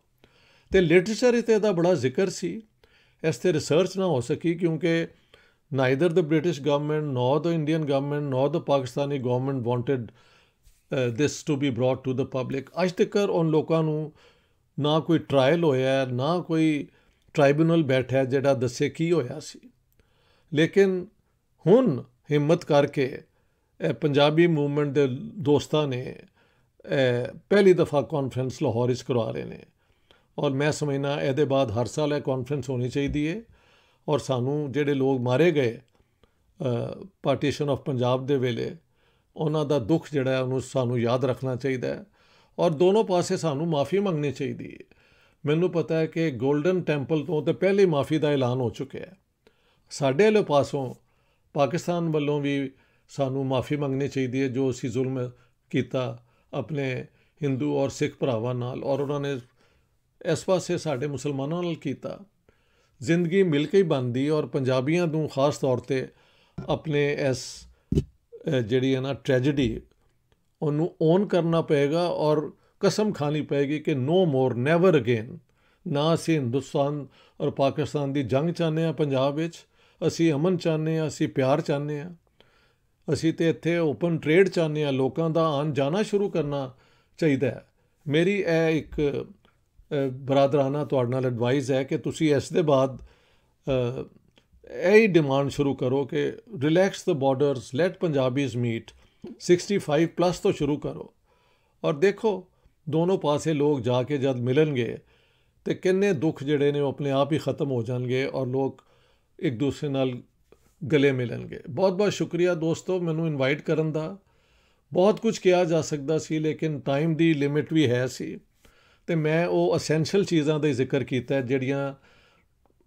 ਅਤੇ ਲਿਟਰੇਚਰ 'ਤੇ ਇਹਦਾ ਬੜਾ ਜ਼ਿਕਰ ਸੀ, ਇਸ 'ਤੇ ਰਿਸਰਚ ਨਾ ਹੋ ਸਕੀ ਕਿਉਂਕਿ neither the British government nor the Indian government nor the Pakistani government wanted this to be brought to the public. ਅੱਜ ਤੱਕ ਉਨ ਲੋਕਾਂ ਨੂੰ ਨਾ ਕੋਈ ਟਰਾਇਲ ਹੋਇਆ, ਨਾ ਕੋਈ ਟ੍ਰਾਈਬੂਨਲ ਬੈਠਾ ਜਿਹੜਾ ਦੱਸੇ ਕੀ ਹੋਇਆ ਸੀ। ਲੇਕਿਨ ਹੁਣ ਹਿੰਮਤ ਕਰਕੇ ਪੰਜਾਬੀ ਮੂਵਮੈਂਟ ਦੇ ਦੋਸਤਾਂ ਨੇ ਪਹਿਲੀ ਦਫਾ ਕਾਨਫਰੰਸ ਲਾਹੌਰ ਵਿੱਚ ਕਰਵਾ ਰਹੇ ਨੇ, ਔਰ ਮੈਂ ਸਮਝਣਾ ਇਹਦੇ ਬਾਅਦ ਹਰ ਸਾਲ ਇਹ ਕਾਨਫਰੰਸ ਹੋਣੀ ਚਾਹੀਦੀ ਹੈ। ਔਰ ਸਾਨੂੰ ਜਿਹੜੇ ਲੋਕ ਮਾਰੇ ਗਏ ਪਾਰਟੀਸ਼ਨ ਆਫ ਪੰਜਾਬ ਦੇ ਵੇਲੇ, ਉਹਨਾਂ ਦਾ ਦੁੱਖ ਜਿਹੜਾ ਉਹਨੂੰ ਸਾਨੂੰ ਯਾਦ ਰੱਖਣਾ ਚਾਹੀਦਾ ਹੈ, ਔਰ ਦੋਨੋਂ ਪਾਸੇ ਸਾਨੂੰ ਮਾਫੀ ਮੰਗਣੀ ਚਾਹੀਦੀ ਹੈ। ਮੈਨੂੰ ਪਤਾ ਹੈ ਕਿ ਗੋਲਡਨ ਟੈਂਪਲ ਤੋਂ ਤਾਂ ਪਹਿਲੇ ਮਾਫੀ ਦਾ ਐਲਾਨ ਹੋ ਚੁੱਕਿਆ ਹੈ। ਸਾਡੇ ਵਾਲੇ ਪਾਸੋਂ ਪਾਕਿਸਤਾਨ ਵੱਲੋਂ ਵੀ ਸਾਨੂੰ ਮਾਫੀ ਮੰਗਣੀ ਚਾਹੀਦੀ ਹੈ ਜੋ ਅਸੀਂ ਜ਼ੁਲਮ ਕੀਤਾ ਆਪਣੇ ਹਿੰਦੂ ਔਰ ਸਿੱਖ ਭਰਾਵਾਂ ਨਾਲ, ਔਰ ਉਹਨਾਂ ਨੇ ਇਸ ਪਾਸੇ ਸਾਡੇ ਮੁਸਲਮਾਨਾਂ ਨਾਲ ਕੀਤਾ। ਜ਼ਿੰਦਗੀ ਮਿਲ ਕੇ ਹੀ ਬਣਦੀ, ਔਰ ਪੰਜਾਬੀਆਂ ਨੂੰ ਖਾਸ ਤੌਰ 'ਤੇ ਆਪਣੇ ਇਸ ਜਿਹੜੀ ਹੈ ਨਾ ਟ੍ਰੈਜਡੀ, ਉਹਨੂੰ ਓਨ ਕਰਨਾ ਪਏਗਾ ਔਰ ਕਸਮ ਖਾਣੀ ਪਏਗੀ ਕਿ ਨੋ ਮੋਰ, ਨੈਵਰ ਅਗੇਨ। ਨਾ ਅਸੀਂ ਹਿੰਦੁਸਤਾਨ ਔਰ ਪਾਕਿਸਤਾਨ ਦੀ ਜੰਗ ਚਾਹੁੰਦੇ ਹਾਂ ਪੰਜਾਬ ਵਿੱਚ, ਅਸੀਂ ਅਮਨ ਚਾਹੁੰਦੇ ਹਾਂ, ਅਸੀਂ ਪਿਆਰ ਚਾਹੁੰਦੇ ਹਾਂ। ਅਸੀਂ ਤੇ ਇੱਥੇ ਓਪਨ ਟ੍ਰੇਡ ਚਾਹੁੰਦੇ ਹਾਂ, ਲੋਕਾਂ ਦਾ ਆਉਣ ਜਾਣਾ ਸ਼ੁਰੂ ਕਰਨਾ ਚਾਹੀਦਾ ਹੈ। ਮੇਰੀ ਇਹ ਇੱਕ ਬਰਾਦਰਾਨਾ ਤੁਹਾਡੇ ਨਾਲ ਐਡਵਾਈਸ ਹੈ ਕਿ ਤੁਸੀਂ ਇਸ ਦੇ ਬਾਅਦ ਇਹ ਹੀ ਡਿਮਾਂਡ ਸ਼ੁਰੂ ਕਰੋ ਕਿ relax the borders, let Punjabis meet. 65 plus ਤੋਂ ਸ਼ੁਰੂ ਕਰੋ ਔਰ ਦੇਖੋ ਦੋਨੋਂ ਪਾਸੇ ਲੋਕ ਜਾ ਕੇ ਜਦ ਮਿਲਣਗੇ ਤੇ ਕਿੰਨੇ ਦੁੱਖ ਜਿਹੜੇ ਨੇ ਉਹ ਆਪਣੇ ਆਪ ਹੀ ਖਤਮ ਹੋ ਜਾਣਗੇ ਔਰ ਲੋਕ ਇੱਕ ਦੂਸਰੇ ਨਾਲ ਗਲੇ ਮਿਲਣਗੇ। ਬਹੁਤ ਬਹੁਤ ਸ਼ੁਕਰੀਆ ਦੋਸਤੋ ਮੈਨੂੰ ਇਨਵਾਈਟ ਕਰਨ ਦਾ। ਬਹੁਤ ਕੁਝ ਕਿਹਾ ਜਾ ਸਕਦਾ ਸੀ ਲੇਕਿਨ ਟਾਈਮ ਦੀ ਲਿਮਿਟ ਵੀ ਹੈ ਸੀ ਤੇ ਮੈਂ ਉਹ ਅਸੈਂਸ਼ੀਅਲ ਚੀਜ਼ਾਂ ਦਾ ਹੀ ਜ਼ਿਕਰ ਕੀਤਾ ਜਿਹੜੀਆਂ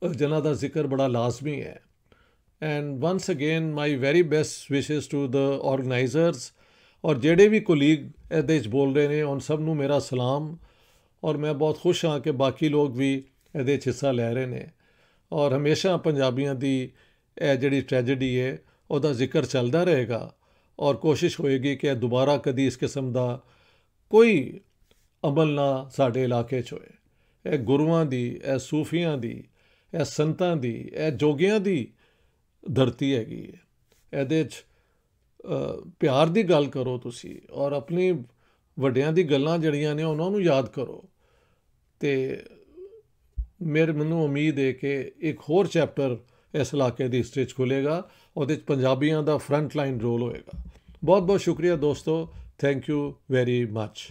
ਜਿਨ੍ਹਾਂ ਦਾ ਜ਼ਿਕਰ ਬੜਾ ਲਾਜ਼ਮੀ ਹੈ। And ones again my very best ਵਿਸ਼ੇਸ ਟੂ ਦ ਆਰਗੇਨਾਈਜ਼ਰਸ ਔਰ ਜਿਹੜੇ ਵੀ ਕੋਲੀਗ ਇਹਦੇ 'ਚ ਬੋਲ ਰਹੇ ਨੇ ਉਨ ਸਭ ਨੂੰ ਮੇਰਾ ਸਲਾਮ। ਔਰ ਮੈਂ ਬਹੁਤ ਖੁਸ਼ ਹਾਂ ਕਿ ਬਾਕੀ ਲੋਕ ਵੀ ਇਹਦੇ 'ਚ ਹਿੱਸਾ ਲੈ ਰਹੇ ਨੇ ਔਰ ਹਮੇਸ਼ਾ ਪੰਜਾਬੀਆਂ ਦੀ ਇਹ ਜਿਹੜੀ ਟ੍ਰੈਜੇਡੀ ਹੈ ਉਹਦਾ ਜ਼ਿਕਰ ਚੱਲਦਾ ਰਹੇਗਾ ਔਰ ਕੋਸ਼ਿਸ਼ ਹੋਏਗੀ ਕਿ ਦੁਬਾਰਾ ਕਦੀ ਇਸ ਕਿਸਮ ਦਾ ਕੋਈ ਅਮਲ ਨਾ ਸਾਡੇ ਇਲਾਕੇ 'ਚ ਹੋਏ। ਇਹ ਗੁਰੂਆਂ ਦੀ, ਇਹ ਸੂਫੀਆਂ ਦੀ, ਇਹ ਸੰਤਾਂ ਦੀ, ਇਹ ਜੋਗੀਆਂ ਦੀ ਧਰਤੀ ਹੈਗੀ ਹੈ। ਇਹਦੇ 'ਚ ਪਿਆਰ ਦੀ ਗੱਲ ਕਰੋ ਤੁਸੀਂ ਔਰ ਆਪਣੀ ਵੱਡਿਆਂ ਦੀ ਗੱਲਾਂ ਜਿਹੜੀਆਂ ਨੇ ਉਹਨਾਂ ਨੂੰ ਯਾਦ ਕਰੋ। ਤੇ ਮੈਨੂੰ ਉਮੀਦ ਹੈ ਕਿ ਇੱਕ ਹੋਰ ਚੈਪਟਰ ਇਸ ਇਲਾਕੇ ਦੀ ਹਿਸਟਰੀ 'ਚ ਖੁੱਲ੍ਹੇਗਾ, ਉਹਦੇ 'ਚ ਪੰਜਾਬੀਆਂ ਦਾ ਫਰੰਟ ਲਾਈਨ ਰੋਲ ਹੋਏਗਾ। ਬਹੁਤ ਬਹੁਤ ਸ਼ੁਕਰੀਆ ਦੋਸਤੋ, ਥੈਂਕ ਯੂ ਵੈਰੀ ਮੱਚ।